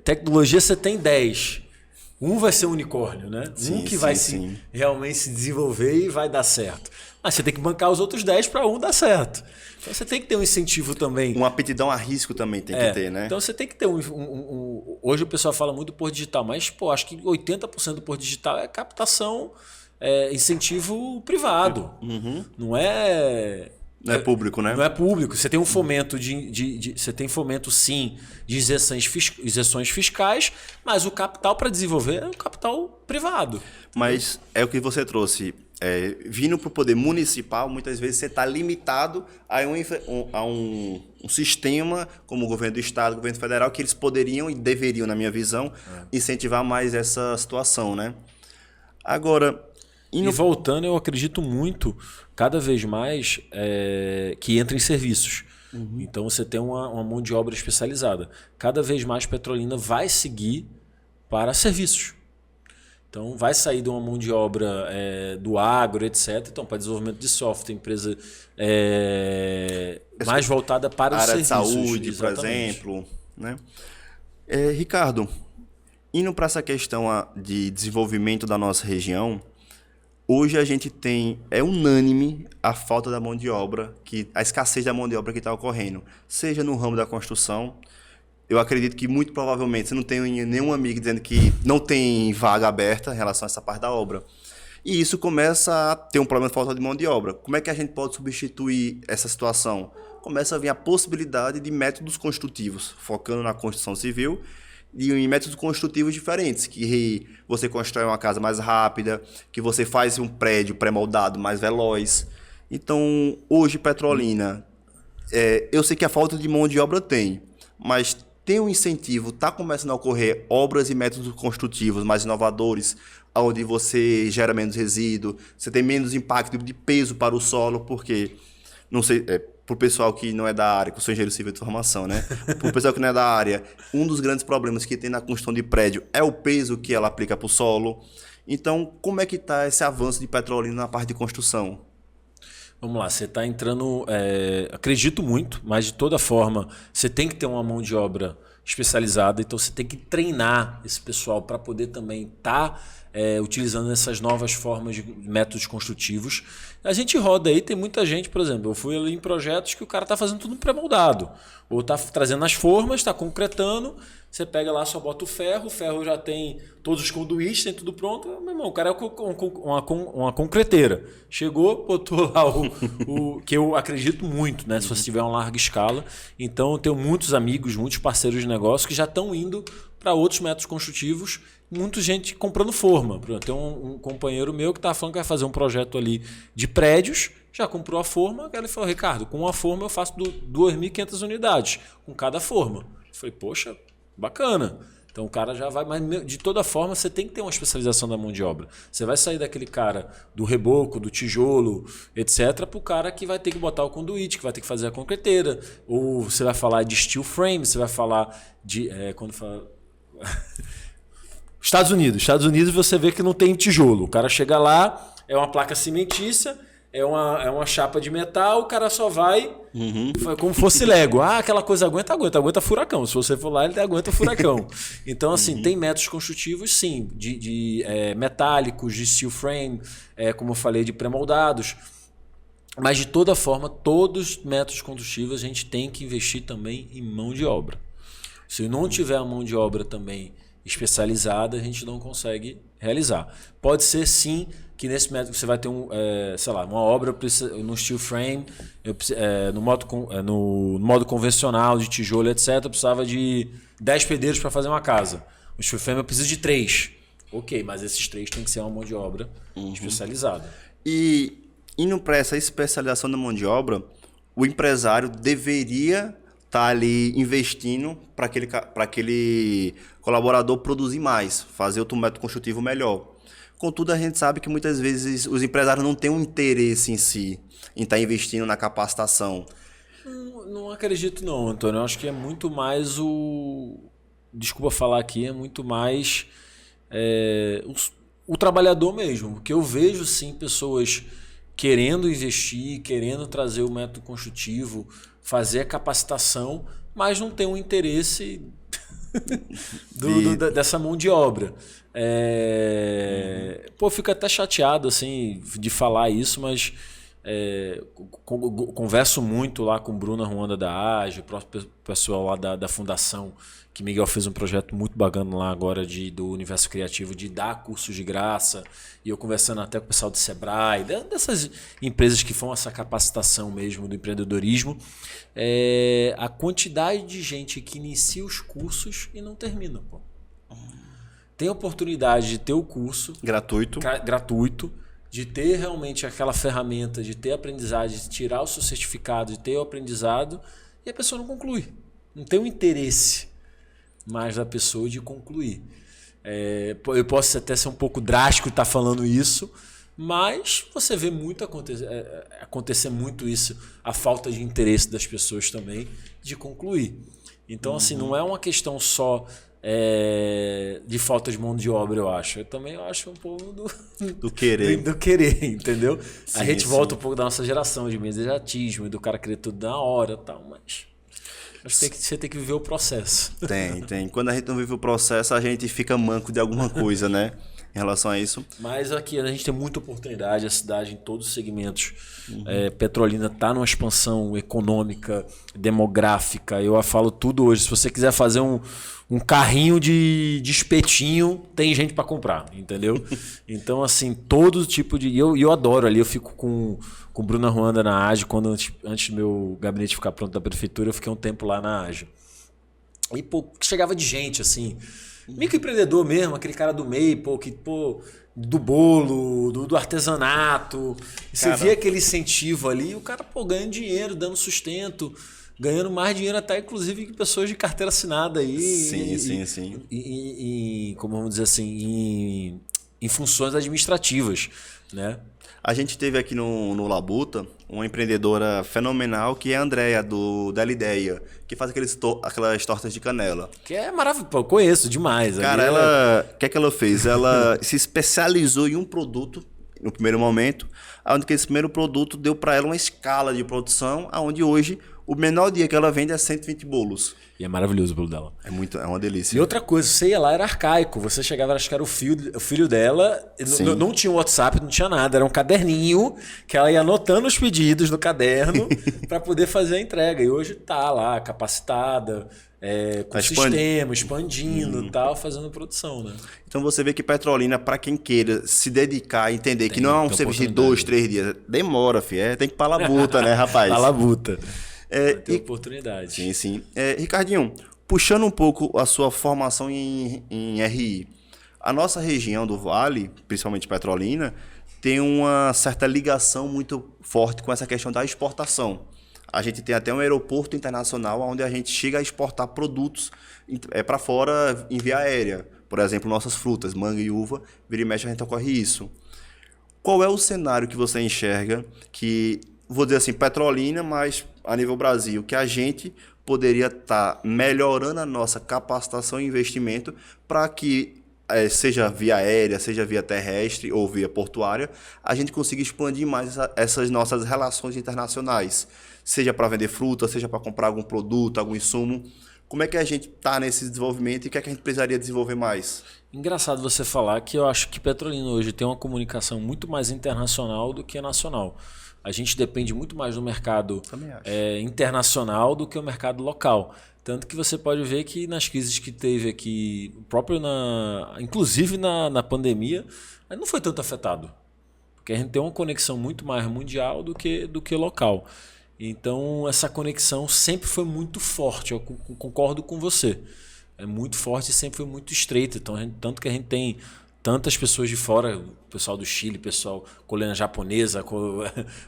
tecnologia você tem 10. Um vai ser um unicórnio, né? Um que vai realmente se desenvolver e vai dar certo. Mas você tem que bancar os outros 10 para um dar certo. Então você tem que ter um incentivo também. Uma aptidão a risco também tem que ter, né? Então você tem que ter hoje o pessoal fala muito do Porto Digital, mas acho que 80% do Porto Digital é captação, incentivo privado. Não é... Não é público, né? Não é público. Você tem um fomento você tem fomento, sim, de isenções fiscais, mas o capital para desenvolver é um capital privado. Mas é o que você trouxe. Vindo para o poder municipal, muitas vezes você está limitado a um sistema como o governo do estado, o governo federal, que eles poderiam e deveriam, na minha visão, incentivar mais essa situação, né? Agora... E voltando, eu acredito muito, cada vez mais, que entra em serviços. Então você tem uma mão de obra especializada. Cada vez mais Petrolina vai seguir para serviços. Então, vai sair de uma mão de obra do agro, etc. Então, para desenvolvimento de software, empresa mais voltada para os área serviços. de saúde, exatamente. por exemplo. Né? Ricardo, indo para essa questão de desenvolvimento da nossa região, hoje a gente tem, é unânime a falta da mão de obra, a escassez da mão de obra que está ocorrendo, seja no ramo da construção. Eu acredito que muito provavelmente você não tem nenhum amigo dizendo que não tem vaga aberta em relação a essa parte da obra. E isso começa a ter um problema de falta de mão de obra. Como é que a gente pode substituir essa situação? Começa a vir a possibilidade de métodos construtivos, focando na construção civil, e em métodos construtivos diferentes, que você constrói uma casa mais rápida, que você faz um prédio pré-moldado mais veloz. Então, hoje, Petrolina, eu sei que a falta de mão de obra tem, mas tem um incentivo, está começando a ocorrer obras e métodos construtivos mais inovadores, onde você gera menos resíduo, você tem menos impacto de peso para o solo, porque, não sei, para o pessoal que não é da área, que eu sou engenheiro civil de formação, né? Para o pessoal que não é da área, um dos grandes problemas que tem na construção de prédio é o peso que ela aplica para o solo. Então, como é que está esse avanço de Petrolina na parte de construção? Vamos lá, você está entrando, acredito muito, mas de toda forma você tem que ter uma mão de obra especializada, então você tem que treinar esse pessoal para poder também estar utilizando essas novas formas de métodos construtivos. A gente roda aí, tem muita gente, por exemplo, eu fui ali em projetos que o cara está fazendo tudo pré-moldado, ou está trazendo as formas, está concretando, você pega lá, só bota o ferro já tem todos os conduítes, tem tudo pronto. Meu irmão, o cara é uma concreteira. Chegou, botou lá o que eu acredito muito, né? Se você tiver uma larga escala. Então, eu tenho muitos amigos, muitos parceiros de negócio que já estão indo para outros métodos construtivos, muita gente comprando forma. Tem um companheiro meu que está falando que vai fazer um projeto ali de prédios, já comprou a forma, ele falou, Ricardo, com uma forma eu faço 2.500 unidades, com cada forma. Eu falei, poxa, bacana. Então o cara já vai, mas de toda forma você tem que ter uma especialização da mão de obra. Você vai sair daquele cara do reboco, do tijolo, etc, para o cara que vai ter que botar o conduíte, que vai ter que fazer a concreteira. Ou você vai falar de steel frame, você vai falar de... quando fala... Estados Unidos você vê que não tem tijolo. O cara chega lá, é uma placa cimentícia, é uma chapa de metal, o cara só vai como fosse Lego. Aquela coisa aguenta furacão. Se você for lá, ele aguenta furacão. Então, assim, tem métodos construtivos, sim, de metálicos, de steel frame, como eu falei, de pré-moldados. Mas, de toda forma, todos os métodos construtivos a gente tem que investir também em mão de obra. Se não tiver a mão de obra também especializada, a gente não consegue realizar. Pode ser, sim, que nesse método você vai ter uma obra no steel frame, no modo convencional de tijolo, etc. Eu precisava de 10 pedreiros para fazer uma casa. No steel frame eu preciso de 3. Ok, mas esses 3 tem que ser uma mão de obra especializada. E indo para essa especialização da mão de obra, o empresário deveria estar ali investindo para aquele colaborador produzir mais, fazer outro método construtivo melhor. Contudo, a gente sabe que muitas vezes os empresários não têm um interesse em si, em estar investindo na capacitação. Não acredito não, Antônio. Eu acho que é muito mais desculpa falar aqui, é muito mais o trabalhador mesmo. Porque eu vejo sim pessoas querendo investir, querendo trazer o método construtivo, fazer a capacitação, mas não tem um interesse dessa mão de obra. Fico até chateado assim, de falar isso, mas converso muito lá com Bruna Ruanda da AGE, o próprio pessoal lá da fundação, que Miguel fez um projeto muito bacana lá agora do Universo Criativo, de dar cursos de graça, e eu conversando até com o pessoal do Sebrae, dessas empresas que fazem essa capacitação mesmo do empreendedorismo, a quantidade de gente que inicia os cursos e não termina. Tem a oportunidade de ter o curso gratuito, de ter realmente aquela ferramenta, de ter aprendizagem, de tirar o seu certificado, de ter o aprendizado, e a pessoa não conclui. Não tem o interesse mais da pessoa de concluir. Eu posso até ser um pouco drástico estar falando isso, mas você vê muito acontecer muito isso, a falta de interesse das pessoas também de concluir. Então, assim, não é uma questão só de falta de mão de obra, eu acho. Eu também acho um pouco Do querer. do querer, entendeu? A Sim, gente volta sim. um pouco da nossa geração de imediatismo, do cara querer tudo na hora e tal, mas acho que você tem que viver o processo. Tem. Quando a gente não vive o processo, a gente fica manco de alguma coisa, né? Em relação a isso. Mas aqui a gente tem muita oportunidade, a cidade em todos os segmentos. Petrolina está numa expansão econômica, demográfica. Eu falo tudo hoje. Se você quiser fazer um carrinho de espetinho, tem gente para comprar, entendeu? Então, assim, todo tipo de. Eu adoro ali, eu fico com o Bruno Ruanda na AGE. Quando antes do meu gabinete ficar pronto da prefeitura, eu fiquei um tempo lá na AGE. E, pô, chegava de gente, assim, microempreendedor mesmo, aquele cara do MEI, do bolo, do artesanato. E você via aquele incentivo ali, e o cara, ganhando dinheiro, dando sustento, ganhando mais dinheiro até, inclusive, que pessoas de carteira assinada aí. Sim. Como vamos dizer assim, em funções administrativas, né? A gente teve aqui no Labuta uma empreendedora fenomenal que é a Andrea, da Lideia, que faz aquelas tortas de canela. Que é maravilhoso, eu conheço demais. Cara, o que é que ela fez? Ela se especializou em um produto no primeiro momento, onde que esse primeiro produto deu para ela uma escala de produção, onde hoje o menor dia que ela vende é 120 bolos. E é maravilhoso o bolo dela. É uma delícia. E outra coisa, você ia lá, era arcaico. Você chegava, acho que era o filho dela, não tinha WhatsApp, não tinha nada. Era um caderninho que ela ia anotando os pedidos no caderno para poder fazer a entrega. E hoje tá lá, capacitada, com sistema, expandindo e tal, fazendo produção, né? Então você vê que Petrolina, para quem queira se dedicar, entender que não é um serviço de 2, 3 dias, demora, filho. Tem que ir pra labuta, né, rapaz? Pra labuta. Tem E oportunidade. Sim. Ricardinho, puxando um pouco a sua formação em RI, a nossa região do Vale, principalmente Petrolina, tem uma certa ligação muito forte com essa questão da exportação. A gente tem até um aeroporto internacional onde a gente chega a exportar produtos para fora em via aérea. Por exemplo, nossas frutas, manga e uva, vira e mexe a gente ocorre isso. Qual é o cenário que você enxerga que, vou dizer assim, Petrolina, mas a nível Brasil, que a gente poderia estar melhorando a nossa capacitação e investimento para que, seja via aérea, seja via terrestre ou via portuária, a gente consiga expandir mais essas nossas relações internacionais, seja para vender fruta, seja para comprar algum produto, algum insumo. Como é que a gente está nesse desenvolvimento e o que é que a gente precisaria desenvolver mais? Engraçado você falar que eu acho que Petrolina hoje tem uma comunicação muito mais internacional do que nacional. A gente depende muito mais do mercado internacional do que o mercado local. Tanto que você pode ver que nas crises que teve aqui, inclusive na pandemia, não foi tanto afetado. Porque a gente tem uma conexão muito mais mundial do que local. Então essa conexão sempre foi muito forte, eu concordo com você. É muito forte e sempre foi muito estreita. Então, tanto que a gente tem tantas pessoas de fora, o pessoal do Chile, pessoal colônia japonesa,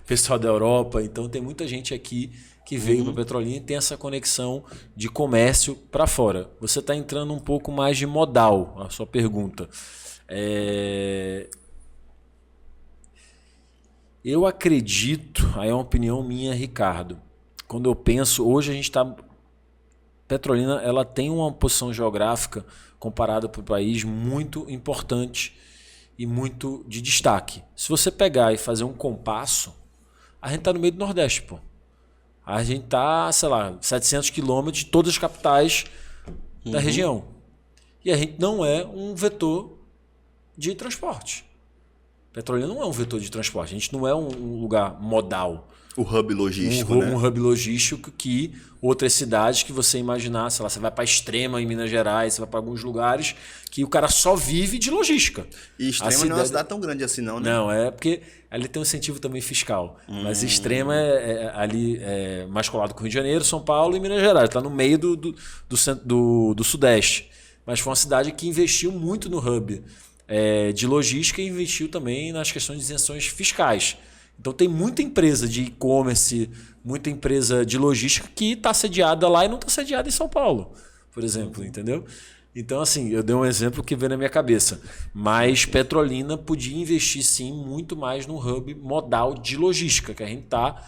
pessoal da Europa. Então tem muita gente aqui que veio para Petrolina e tem essa conexão de comércio para fora. Você está entrando um pouco mais de modal, a sua pergunta. Eu acredito, aí é uma opinião minha, Ricardo. Quando eu penso, hoje a gente está... Petrolina, ela tem uma posição geográfica comparada para o país muito importante e muito de destaque. Se você pegar e fazer um compasso, a gente está no meio do Nordeste, pô. A gente está, 700 quilômetros de todas as capitais da região. E a gente não é um vetor de transporte. Petrolina não é um vetor de transporte. A gente não é um lugar modal. O hub logístico, né? Um hub logístico que outras cidades que você imaginar, você vai para Extrema em Minas Gerais, você vai para alguns lugares que o cara só vive de logística. E Extrema não é uma cidade tão grande assim não, né? Não, é porque ali tem um incentivo também fiscal. Mas Extrema ali é mais colado com o Rio de Janeiro, São Paulo e Minas Gerais. Está no meio do Sudeste. Mas foi uma cidade que investiu muito no hub de logística e investiu também nas questões de isenções fiscais. Então tem muita empresa de e-commerce, muita empresa de logística que está sediada lá e não está sediada em São Paulo, por exemplo, entendeu? Então, assim, eu dei um exemplo que veio na minha cabeça. Mas Petrolina podia investir, sim, muito mais no hub modal de logística, que a gente está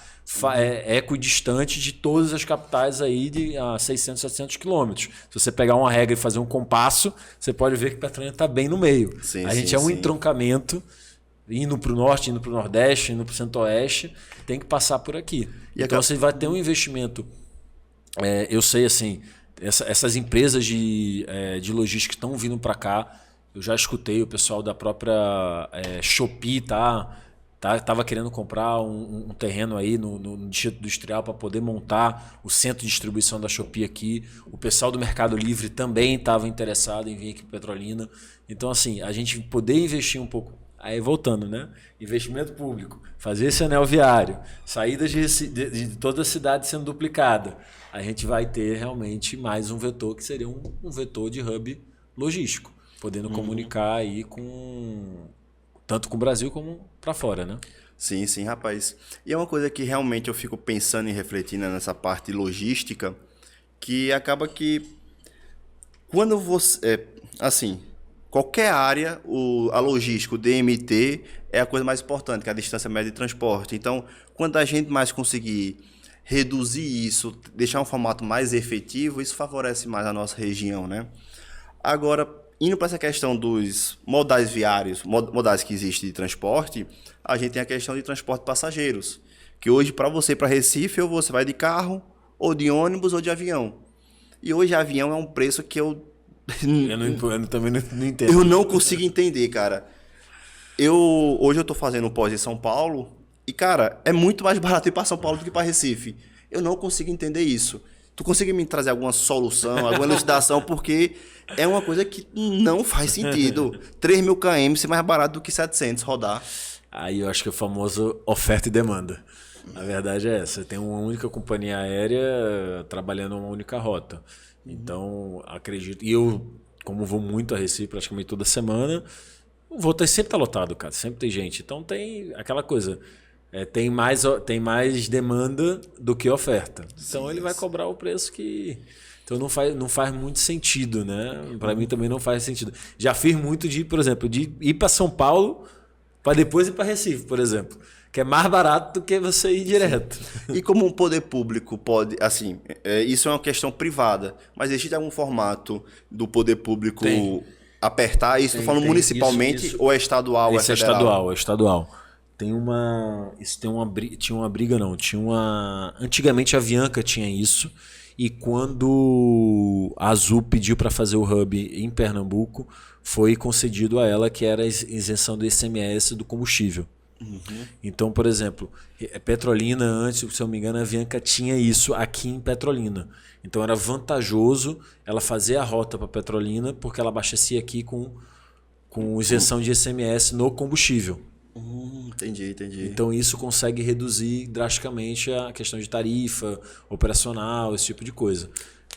equidistante de todas as capitais aí de 600, 700 quilômetros. Se você pegar uma regra e fazer um compasso, você pode ver que Petrolina está bem no meio. Sim, a gente é um entroncamento, indo para o norte, indo para o nordeste, indo para o centro-oeste, tem que passar por aqui. Então, você vai ter um investimento... eu sei, assim... Essas empresas de logística que estão vindo para cá, eu já escutei o pessoal da própria Shopee tava querendo comprar um terreno aí no Distrito Industrial para poder montar o centro de distribuição da Shopee aqui. O pessoal do Mercado Livre também estava interessado em vir aqui para Petrolina. Então, assim, a gente poder investir um pouco. Aí voltando, né? Investimento público, fazer esse anel viário, saídas de toda a cidade sendo duplicada. A gente vai ter realmente mais um vetor que seria um vetor de hub logístico, podendo comunicar aí tanto com o Brasil como para fora, né? Sim, sim, rapaz. E é uma coisa que realmente eu fico pensando e refletindo nessa parte logística, que acaba que quando você... assim, qualquer área, a logística, o DMT, é a coisa mais importante, que é a distância média de transporte. Então, quando a gente mais conseguir reduzir isso, deixar um formato mais efetivo, isso favorece mais a nossa região, né? Agora, indo para essa questão dos modais viários, modais que existem de transporte, a gente tem a questão de transporte de passageiros, que hoje, para você ir para Recife, ou você vai de carro, ou de ônibus, ou de avião. E hoje avião é um preço que eu também não entendo. Eu não consigo entender, cara. Hoje eu tô fazendo pós em São Paulo e, cara, é muito mais barato ir para São Paulo do que para Recife. Eu não consigo entender isso. Tu consegue me trazer alguma solução, alguma elucidação? Porque é uma coisa que não faz sentido. 3.000 km ser mais barato do que 700 rodar. Aí eu acho que é o famoso oferta e demanda. A verdade é essa. Tem uma única companhia aérea trabalhando uma única rota. Então, acredito... E eu, como vou muito a Recife praticamente toda semana, o voo sempre tá lotado, cara. Sempre tem gente. Então, tem aquela coisa... tem mais demanda do que oferta. Então, ele vai cobrar o preço que... Então, não faz muito sentido, né? Para mim, também não faz sentido. Já fiz muito por exemplo, de ir para São Paulo para depois ir para Recife, por exemplo. Que é mais barato do que você ir direto. E como um poder público pode... Assim, isso é uma questão privada, mas existe algum formato do poder público apertar? Isso estou falando municipalmente isso. Ou é estadual ou é federal? É estadual. Tinha uma briga, não. Antigamente a Avianca tinha isso. E quando a Azul pediu para fazer o hub em Pernambuco, foi concedido a ela que era a isenção do ICMS do combustível. Uhum. Então, por exemplo, Petrolina antes, se eu não me engano, a Avianca tinha isso aqui em Petrolina. Então era vantajoso ela fazer a rota para Petrolina porque ela abastecia aqui com isenção de ICMS no combustível. Entendi. Então isso consegue reduzir drasticamente a questão de tarifa, operacional, esse tipo de coisa.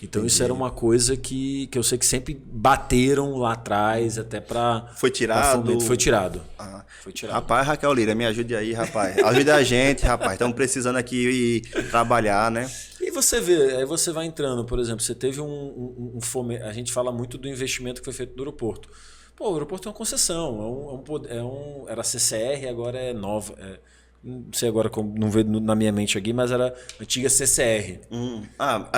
Então isso era uma coisa que eu sei que sempre bateram lá atrás até para... Foi tirado? Foi tirado. Foi tirado. Rapaz, Raquel Lira, me ajude aí, rapaz. Ajude a gente, rapaz. Estamos precisando aqui trabalhar, né? E você vê, aí você vai entrando, por exemplo, você teve um fomento... A gente fala muito do investimento que foi feito no aeroporto. Pô, o aeroporto é uma concessão, era CCR, agora é nova... não sei agora, não veio na minha mente aqui, mas era antiga CCR.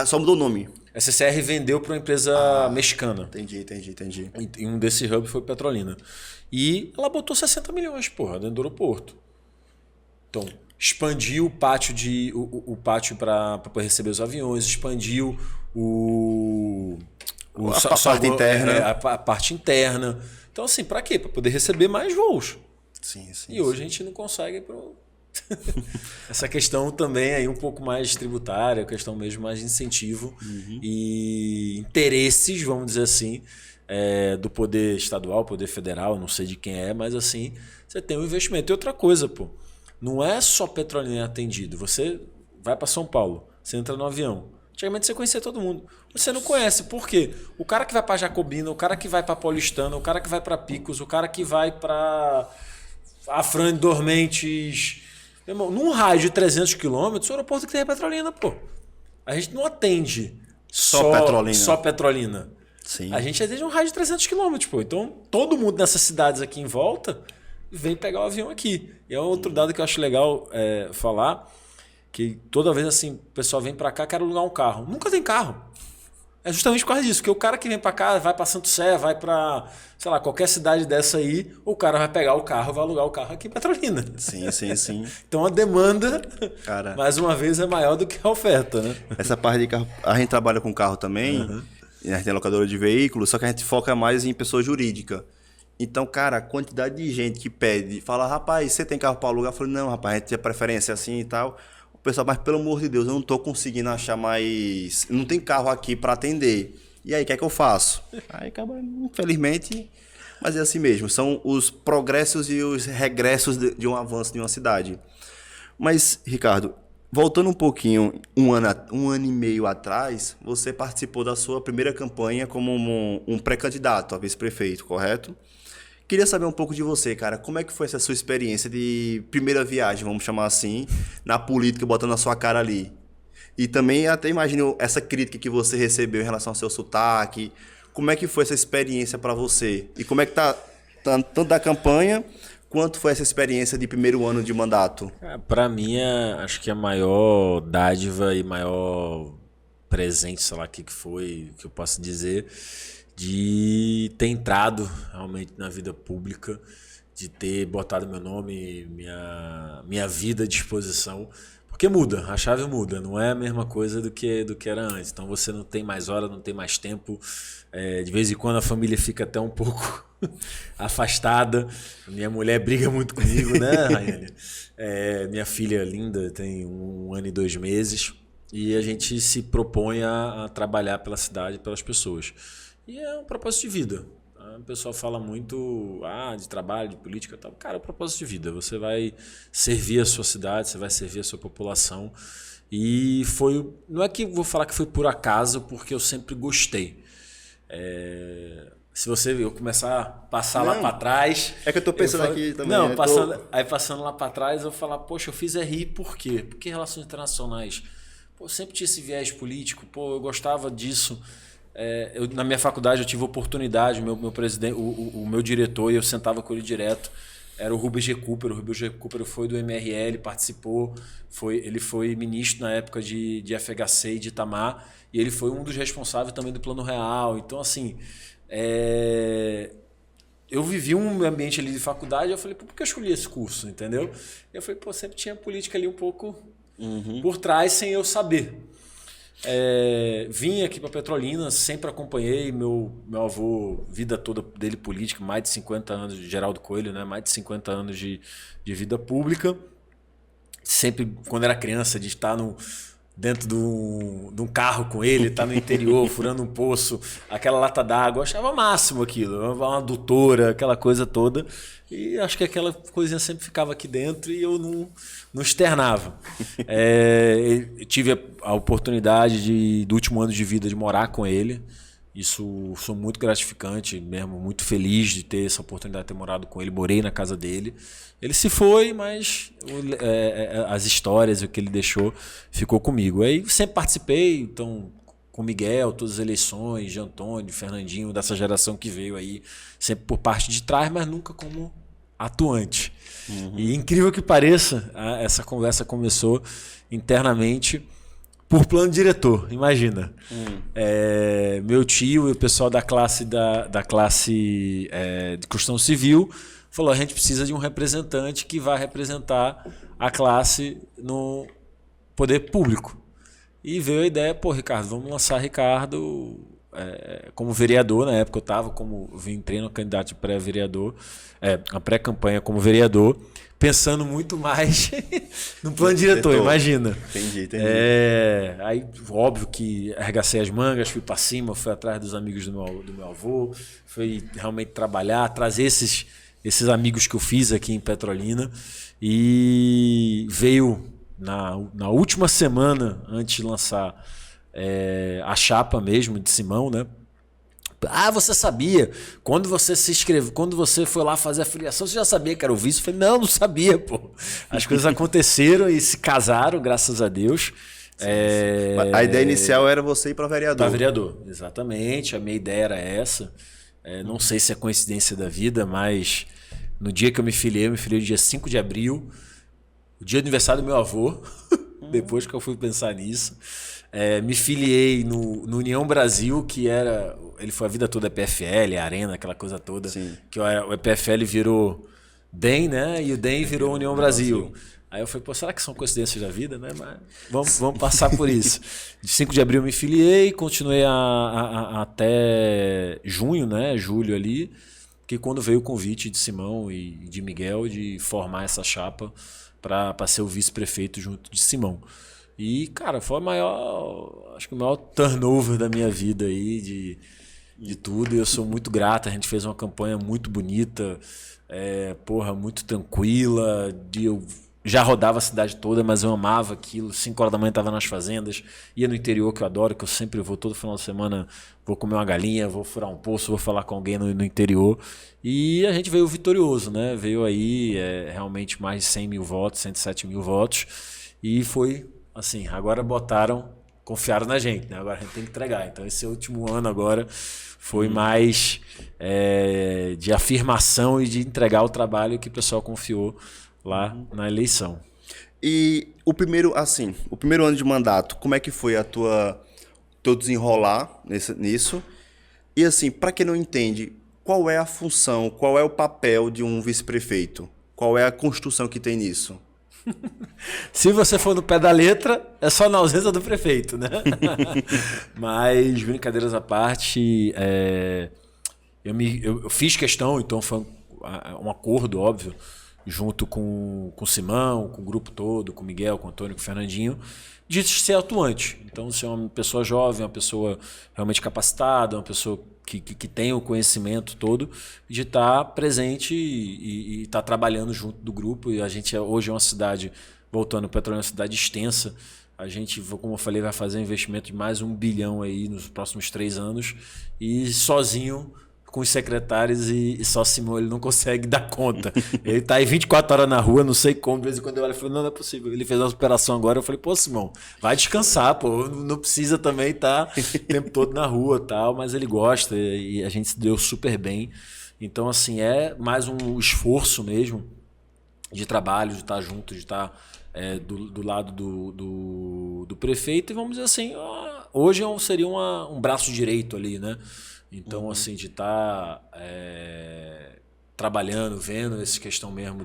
Só mudou o nome. A CCR vendeu para uma empresa mexicana. Entendi. E um desse hub foi Petrolina. E ela botou 60 milhões, dentro do aeroporto. Então, expandiu o pátio para receber os aviões, expandiu a parte interna. A parte interna. Então, assim, para quê? Para poder receber mais voos. Sim. E hoje a gente não consegue essa questão também aí um pouco mais tributária, questão mesmo mais de incentivo e interesses, vamos dizer assim, do poder estadual, poder federal, não sei de quem mas assim, você tem um investimento. E outra coisa, não é só Petrolina atendido. Você vai para São Paulo, você entra no avião. Antigamente você conhecia todo mundo. Você não conhece. Por quê? O cara que vai para Jacobina, o cara que vai para Paulistana, o cara que vai para Picos, o cara que vai para Afrânio Dormentes. Irmão, num raio de 300 quilômetros, o aeroporto que tem é Petrolina, A gente não atende só Petrolina. Sim. A gente é desde um raio de 300 quilômetros, pô. Então, todo mundo nessas cidades aqui em volta vem pegar o avião aqui. E é um outro dado que eu acho legal falar, que toda vez assim, o pessoal vem para cá, quer alugar um carro. Nunca tem carro. É justamente por causa disso, porque o cara que vem para cá, vai para Santo Sé, vai para, sei lá, qualquer cidade dessa aí, o cara vai pegar o carro, vai alugar o carro aqui em Petrolina. Sim, sim, sim. Então a demanda, Cara, mais uma vez, é maior do que a oferta, né? essa parte de carro, a gente trabalha com carro também, e a gente tem locadora de veículos, só que a gente foca mais em pessoa jurídica. Então, cara, a quantidade de gente que pede, fala, rapaz, você tem carro para alugar? Eu falo, não, rapaz, a gente tem preferência assim e tal. O pessoal, mas pelo amor de Deus, eu não tô conseguindo achar mais. Não tem carro aqui para atender. E aí, o que é que eu faço? Aí acaba, infelizmente, mas é assim mesmo. São os progressos e os regressos de um avanço de uma cidade. Mas, Ricardo, voltando um pouquinho, um ano e meio atrás, você participou da sua primeira campanha como um pré-candidato a vice-prefeito, correto? Queria saber um pouco de você, cara. Como é que foi essa sua experiência de primeira viagem, vamos chamar assim, na política, botando a sua cara ali? E também até imagino essa crítica que você recebeu em relação ao seu sotaque. Como é que foi essa experiência para você? E como é que tá tanto da campanha, quanto foi essa experiência de primeiro ano de mandato? Para mim, acho que a maior dádiva e maior presente, sei lá o que foi, que eu posso dizer, de ter entrado realmente na vida pública, de ter botado meu nome, minha vida à disposição, porque muda, a chave muda, não é a mesma coisa do que era antes. Então você não tem mais hora, não tem mais tempo, de vez em quando a família fica até um pouco afastada. Minha mulher briga muito comigo, né, Raiane? Minha filha linda tem 1 ano e 2 meses e a gente se propõe a trabalhar pela cidade, pelas pessoas. E é um propósito de vida. O pessoal fala muito de trabalho, de política e tal. Cara, é um propósito de vida. Você vai servir a sua cidade, você vai servir a sua população. E foi... Não é que vou falar que foi por acaso, porque eu sempre gostei. Se eu começar a passar lá para trás... É que eu tô pensando aqui também. Não, passando lá para trás, eu vou falar, poxa, eu fiz RI por quê? Porque relações internacionais. Pô, eu sempre tinha esse viés político. Pô, eu gostava disso. Na minha faculdade eu tive oportunidade, meu presidente, o meu diretor, e eu sentava com ele direto, era o Rubens G. Cooper. O Rubens G. Cooper foi do MRL, participou, ele foi ministro na época de FHC e de Itamar, e ele foi um dos responsáveis também do Plano Real. Então, assim, eu vivi um ambiente ali de faculdade, e eu falei, por que eu escolhi esse curso, entendeu? E eu falei, sempre tinha política ali um pouco por trás, sem eu saber. Vim aqui para Petrolina, sempre acompanhei meu avô, vida toda dele política, mais de 50 anos, de Geraldo Coelho, né? Mais de 50 anos de vida pública. Sempre, quando era criança, de estar dentro de um carro com ele, estar no interior, furando um poço, aquela lata d'água, eu achava máximo aquilo, uma adutora, aquela coisa toda. E acho que aquela coisinha sempre ficava aqui dentro e eu não externava. Eu tive a oportunidade do último ano de vida de morar com ele. Isso sou muito gratificante mesmo, muito feliz de ter essa oportunidade de ter morado com ele. Morei na casa dele. Ele se foi, mas as histórias, o que ele deixou, ficou comigo. Aí sempre participei, então, com o Miguel, todas as eleições, de Antônio, de Fernandinho, dessa geração que veio aí, sempre por parte de trás, mas nunca como atuante. E incrível que pareça, essa conversa começou internamente por plano diretor, imagina. Meu tio e o pessoal da classe de construção civil falou, a gente precisa de um representante que vai representar a classe no poder público. E veio a ideia, Ricardo, vamos lançar Ricardo como vereador. Na época eu entrei no candidato de pré-vereador, a pré-campanha como vereador, pensando muito mais no plano diretor, imagina. Entendi. Aí, óbvio que arregacei as mangas, fui para cima, fui atrás dos amigos do meu avô, fui realmente trabalhar, trazer esses amigos que eu fiz aqui em Petrolina, e veio na última semana antes de lançar a chapa mesmo de Simão, né? Você sabia? Quando você se inscreveu, quando você foi lá fazer a filiação, você já sabia que era o vice? Eu falei, não sabia, pô. As coisas aconteceram e se casaram, graças a Deus. Sim. A ideia inicial era você ir para vereador. Para vereador, exatamente. A minha ideia era essa. Não sei se é coincidência da vida, mas no dia que eu me filiei no dia 5 de abril, o dia do aniversário do meu avô, depois que eu fui pensar nisso. Me filiei no União Brasil, que era... Ele foi a vida toda EPFL, a Arena, aquela coisa toda. Sim. Que o EPFL virou DEM, né? E o DEM virou União Brasil. Aí eu falei, pô, será que são coincidências da vida, né? Mas vamos passar por isso. De 5 de abril eu me filiei, continuei até junho, né? Julho ali, que quando veio o convite de Simão e de Miguel de formar essa chapa para ser o vice-prefeito junto de Simão. E, cara, foi acho que o maior turnover da minha vida aí, de tudo. E eu sou muito grato, a gente fez uma campanha muito bonita, muito tranquila, eu já rodava a cidade toda, mas eu amava aquilo. 5 horas da manhã estava nas fazendas, ia no interior, que eu adoro, que eu sempre vou, todo final de semana vou comer uma galinha, vou furar um poço, vou falar com alguém no interior. E a gente veio vitorioso, né? Veio aí realmente mais de 100 mil votos, 107 mil votos. E foi assim, agora confiaram na gente, né? Agora a gente tem que entregar. Então esse último ano agora foi mais de afirmação e de entregar o trabalho que o pessoal confiou lá na eleição. E o primeiro ano de mandato, como é que foi teu desenrolar nisso? E assim, para quem não entende, qual é a função, qual é o papel de um vice-prefeito? Qual é a construção que tem nisso? Se você for no pé da letra, é só na ausência do prefeito, né? Mas, brincadeiras à parte, eu fiz questão, então foi um acordo, óbvio, junto com o Simão, com o grupo todo, com o Miguel, com o Antônio, com o Fernandinho, de ser atuante. Então, ser uma pessoa jovem, uma pessoa realmente capacitada, uma pessoa que tem o conhecimento todo, de estar presente e estar trabalhando junto do grupo. E a gente hoje é uma cidade, voltando, o Petrolina é uma cidade extensa. A gente, como eu falei, vai fazer um investimento de mais 1 bilhão aí nos próximos 3 anos. E sozinho, com os secretários, e só Simão ele não consegue dar conta. Ele está aí 24 horas na rua, não sei como, de vez em quando eu olho e falo, não é possível. Ele fez a operação agora, eu falei, pô, Simão, vai descansar, pô, não precisa também estar o tempo todo na rua e tal, mas ele gosta e a gente se deu super bem. Então, assim, é mais um esforço mesmo de trabalho, de estar junto, de estar do lado do prefeito, e vamos dizer assim, hoje seria um braço direito ali, né? Então, assim, de estar trabalhando, vendo essa questão mesmo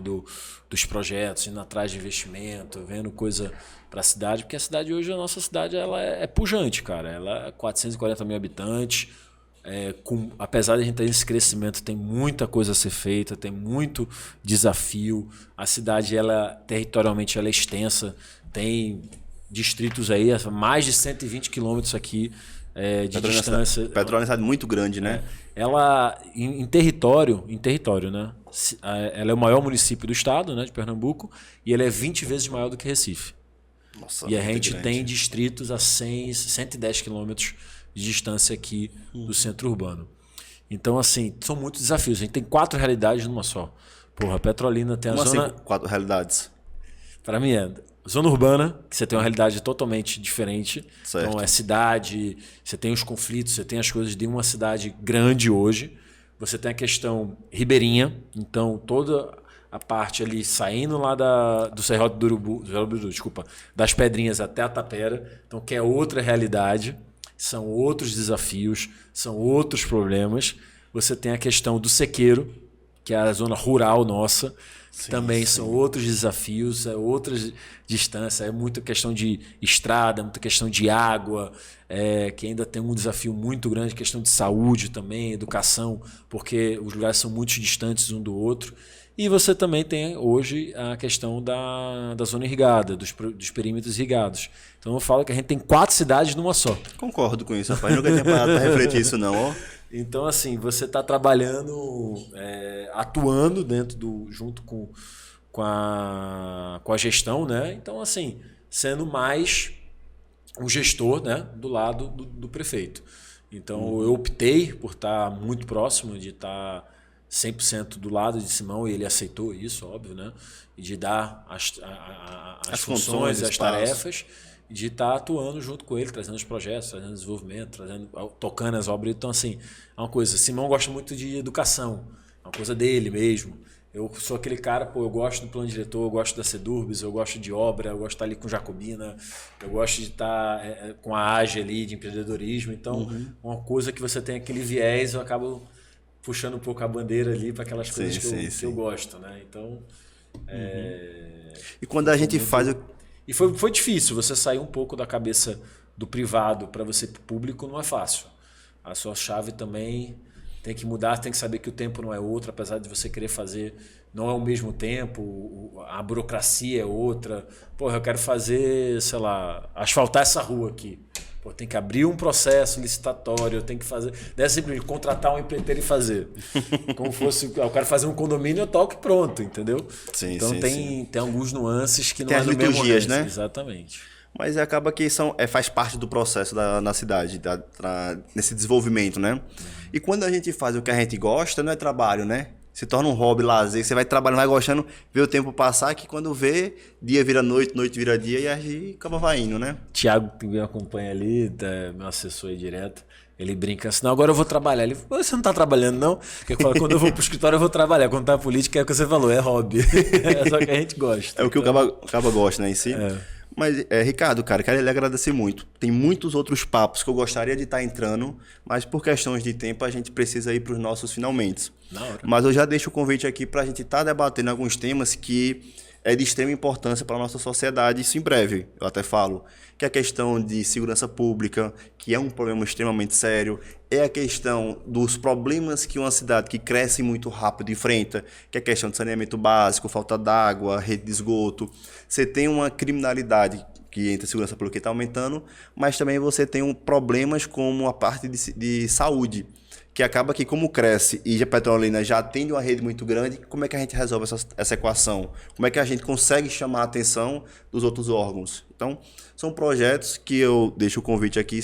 dos projetos, indo atrás de investimento, vendo coisa para a cidade, porque a cidade hoje, a nossa cidade, ela é pujante, cara. Ela é 440 mil habitantes, apesar de a gente ter esse crescimento, tem muita coisa a ser feita, tem muito desafio. A cidade, territorialmente, ela é extensa, tem distritos aí, mais de 120 quilômetros aqui, de distância. Petrolina é uma cidade muito grande, né? Ela, em território, né? Ela é o maior município do estado, né, de Pernambuco, e ela é 20 vezes maior do que Recife. Nossa, e a gente tem distritos a 110 quilômetros de distância aqui do centro urbano. Então, assim, são muitos desafios. A gente tem 4 realidades numa só. Porra, a Petrolina tem a zona... Assim, 4 realidades? Para mim zona urbana, que você tem uma realidade totalmente diferente. Certo. Então, cidade, você tem os conflitos, você tem as coisas de uma cidade grande hoje. Você tem a questão ribeirinha, então toda a parte ali saindo lá do Serrote do Urubu, das Pedrinhas até a Tapera, então que é outra realidade, são outros desafios, são outros problemas. Você tem a questão do Sequeiro, que é a zona rural nossa, também são outros desafios, outras distâncias, é muita questão de estrada, muita questão de água, que ainda tem um desafio muito grande, questão de saúde também, educação, porque os lugares são muito distantes um do outro. E você também tem hoje a questão da zona irrigada, dos perímetros irrigados. Então eu falo que a gente tem 4 cidades numa só. Concordo com isso, rapaz. Nunca tinha parado para refletir isso, não. Ó. Então, assim, você está trabalhando, atuando junto com a gestão, né? Então, assim, sendo mais um gestor, né, do lado do prefeito. Então, eu optei por estar muito próximo, de estar 100% do lado de Simão, e ele aceitou isso, óbvio, né? E de dar as funções, as tarefas. de estar atuando junto com ele, trazendo os projetos, trazendo desenvolvimento, tocando as obras. Então, assim, é uma coisa. Simão gosta muito de educação, é uma coisa dele mesmo. Eu sou aquele cara, eu gosto do plano diretor, eu gosto da Sedurbis, eu gosto de obra, eu gosto de estar ali com Jacobina, eu gosto de estar com a AGE ali, de empreendedorismo. Então, uma coisa que você tem aquele viés, eu acabo puxando um pouco a bandeira ali para aquelas coisas que eu gosto, né? Então... E quando a gente faz... E foi difícil, você sair um pouco da cabeça do privado para você pro público não é fácil. A sua chave também tem que mudar, tem que saber que o tempo não é outro, apesar de você querer fazer, não é o mesmo tempo, a burocracia é outra. Eu quero fazer, sei lá, asfaltar essa rua aqui. Tem que abrir um processo licitatório, tem que fazer. Não é simplesmente contratar um empreiteiro e fazer. Como fosse, eu quero fazer um condomínio, eu toco e pronto, entendeu? Então tem alguns nuances que não tem é as no liturgias, mesmo né? Exatamente. Mas acaba que faz parte do processo na cidade, nesse desenvolvimento, né? E quando a gente faz o que a gente gosta, não é trabalho, né? Se torna um hobby, lazer, você vai trabalhando, vai gostando, vê o tempo passar, que quando vê, dia vira noite, noite vira dia, e aí acaba vai indo, né? Tiago, que me acompanha ali, meu assessor aí direto, ele brinca assim, não, agora eu vou trabalhar. Ele fala, você não tá trabalhando não? Porque eu falo, quando eu vou pro escritório eu vou trabalhar, quando tá política é o que você falou, é hobby. É só que a gente gosta. É o que o caba gosta, né, em si. Mas, Ricardo, cara, quero lhe agradecer muito. Tem muitos outros papos que eu gostaria de estar entrando, mas por questões de tempo a gente precisa ir para os nossos finalmente. Mas eu já deixo o convite aqui para a gente estar debatendo alguns temas que é de extrema importância para a nossa sociedade, isso em breve, eu até falo, que é a questão de segurança pública, que é um problema extremamente sério, é a questão dos problemas que uma cidade que cresce muito rápido enfrenta, que é a questão de saneamento básico, falta d'água, rede de esgoto. Você tem uma criminalidade que entre a segurança pública está aumentando, mas também você tem problemas como a parte de saúde, que acaba que como cresce e a Petrolina já atende uma rede muito grande, como é que a gente resolve essa equação? Como é que a gente consegue chamar a atenção dos outros órgãos? Então, são projetos que eu deixo o convite aqui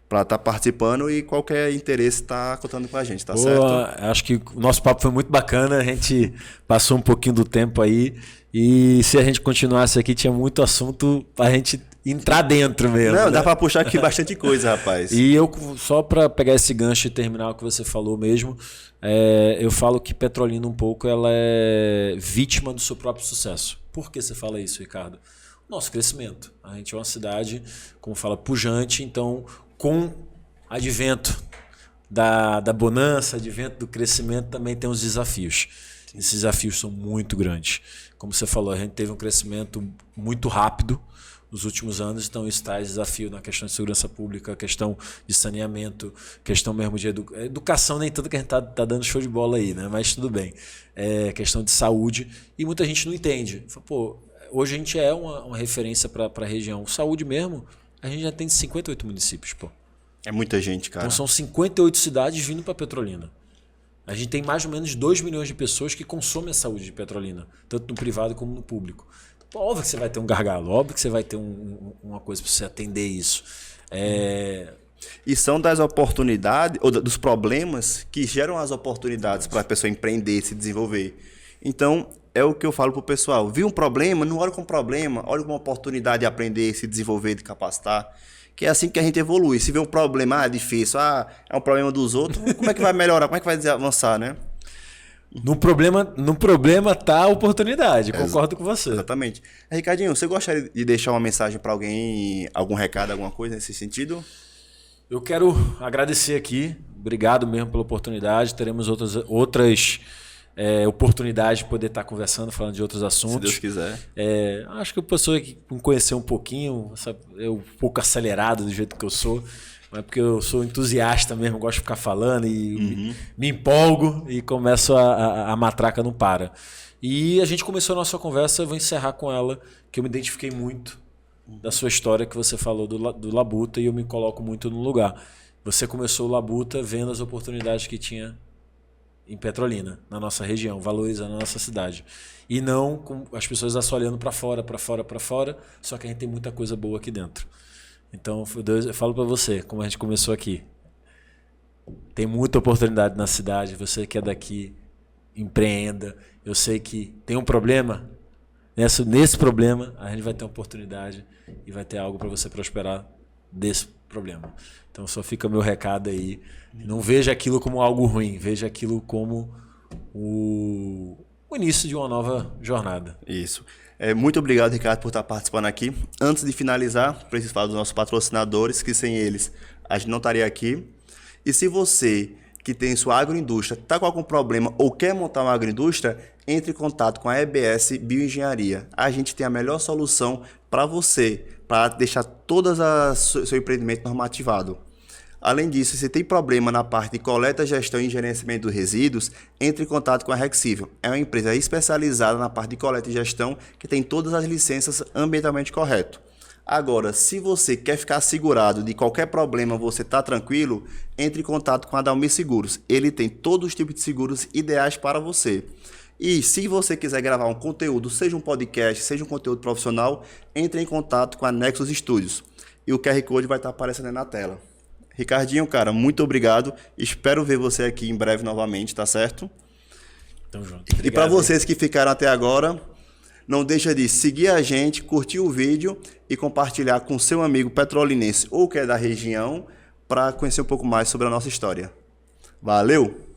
para estar participando e qualquer interesse está contando com a gente, tá certo? Acho que o nosso papo foi muito bacana, a gente passou um pouquinho do tempo aí e se a gente continuasse aqui tinha muito assunto para a gente entrar dentro mesmo. Não, né? Dá para puxar aqui bastante coisa, rapaz. E eu, só para pegar esse gancho e terminar o que você falou mesmo, eu falo que Petrolina um pouco ela é vítima do seu próprio sucesso. Por que você fala isso, Ricardo? Nosso crescimento. A gente é uma cidade, como fala, pujante, então com advento da bonança, advento do crescimento, também tem os desafios. Esses desafios são muito grandes. Como você falou, a gente teve um crescimento muito rápido nos últimos anos, então isso traz desafio na questão de segurança pública, questão de saneamento, questão mesmo de educação, nem tanto que a gente tá dando show de bola aí, né? Mas tudo bem. Questão de saúde, e muita gente não entende. Hoje a gente é uma referência para a região. Saúde mesmo, a gente já tem 58 municípios. É muita gente, cara. Então são 58 cidades vindo para Petrolina. A gente tem mais ou menos 2 milhões de pessoas que consomem a saúde de Petrolina, tanto no privado como no público. Óbvio que você vai ter um gargalo, óbvio que você vai ter uma coisa para você atender isso. E são das oportunidades, ou dos problemas que geram as oportunidades para a pessoa empreender, se desenvolver. Então, é o que eu falo para o pessoal. Viu um problema, não olha como problema, olha como uma oportunidade de aprender, se desenvolver, de capacitar. Que é assim que a gente evolui. Se vê um problema, é difícil, é um problema dos outros, como é que vai melhorar, como é que vai avançar, né? No problema tá a oportunidade, concordo com você. Exatamente. Ricardinho, você gostaria de deixar uma mensagem para alguém, algum recado, alguma coisa nesse sentido? Eu quero agradecer aqui, obrigado mesmo pela oportunidade, teremos outras oportunidades de poder estar conversando, falando de outros assuntos. Se Deus quiser. Acho que a pessoa que me conheceu um pouquinho, eu um pouco acelerado do jeito que eu sou, mas porque eu sou entusiasta mesmo, gosto de ficar falando e me empolgo e começo a matraca não para. E a gente começou a nossa conversa, eu vou encerrar com ela, que eu me identifiquei muito da sua história que você falou do Labuta e eu me coloco muito no lugar. Você começou o Labuta vendo as oportunidades que tinha em Petrolina, na nossa região, valorizando a nossa cidade. E não com as pessoas só olhando para fora, só que a gente tem muita coisa boa aqui dentro. Então, eu falo para você, como a gente começou aqui, tem muita oportunidade na cidade, você que é daqui, empreenda. Eu sei que tem um problema, nesse problema, a gente vai ter uma oportunidade e vai ter algo para você prosperar desse problema. Então só fica meu recado aí. Não veja aquilo como algo ruim, veja aquilo como o início de uma nova jornada. Isso. Muito obrigado, Ricardo, por estar participando aqui. Antes de finalizar, preciso falar dos nossos patrocinadores, que sem eles a gente não estaria aqui. E se você que tem sua agroindústria está com algum problema ou quer montar uma agroindústria, entre em contato com a EBS Bioengenharia. A gente tem a melhor solução para você, para deixar todo o seu empreendimento normativado. Além disso, se tem problema na parte de coleta, gestão e gerenciamento dos resíduos, entre em contato com a Rexível. É uma empresa especializada na parte de coleta e gestão que tem todas as licenças ambientalmente corretas. Agora, se você quer ficar segurado de qualquer problema, você está tranquilo, entre em contato com a Dalmi Seguros. Ele tem todos os tipos de seguros ideais para você. E se você quiser gravar um conteúdo, seja um podcast, seja um conteúdo profissional, entre em contato com a Nexus Studios. E o QR Code vai estar aparecendo aí na tela. Ricardinho, cara, muito obrigado. Espero ver você aqui em breve novamente, tá certo? Tamo junto. Obrigado, e para vocês que ficaram até agora, não deixa de seguir a gente, curtir o vídeo e compartilhar com seu amigo petrolinense ou que é da região para conhecer um pouco mais sobre a nossa história. Valeu!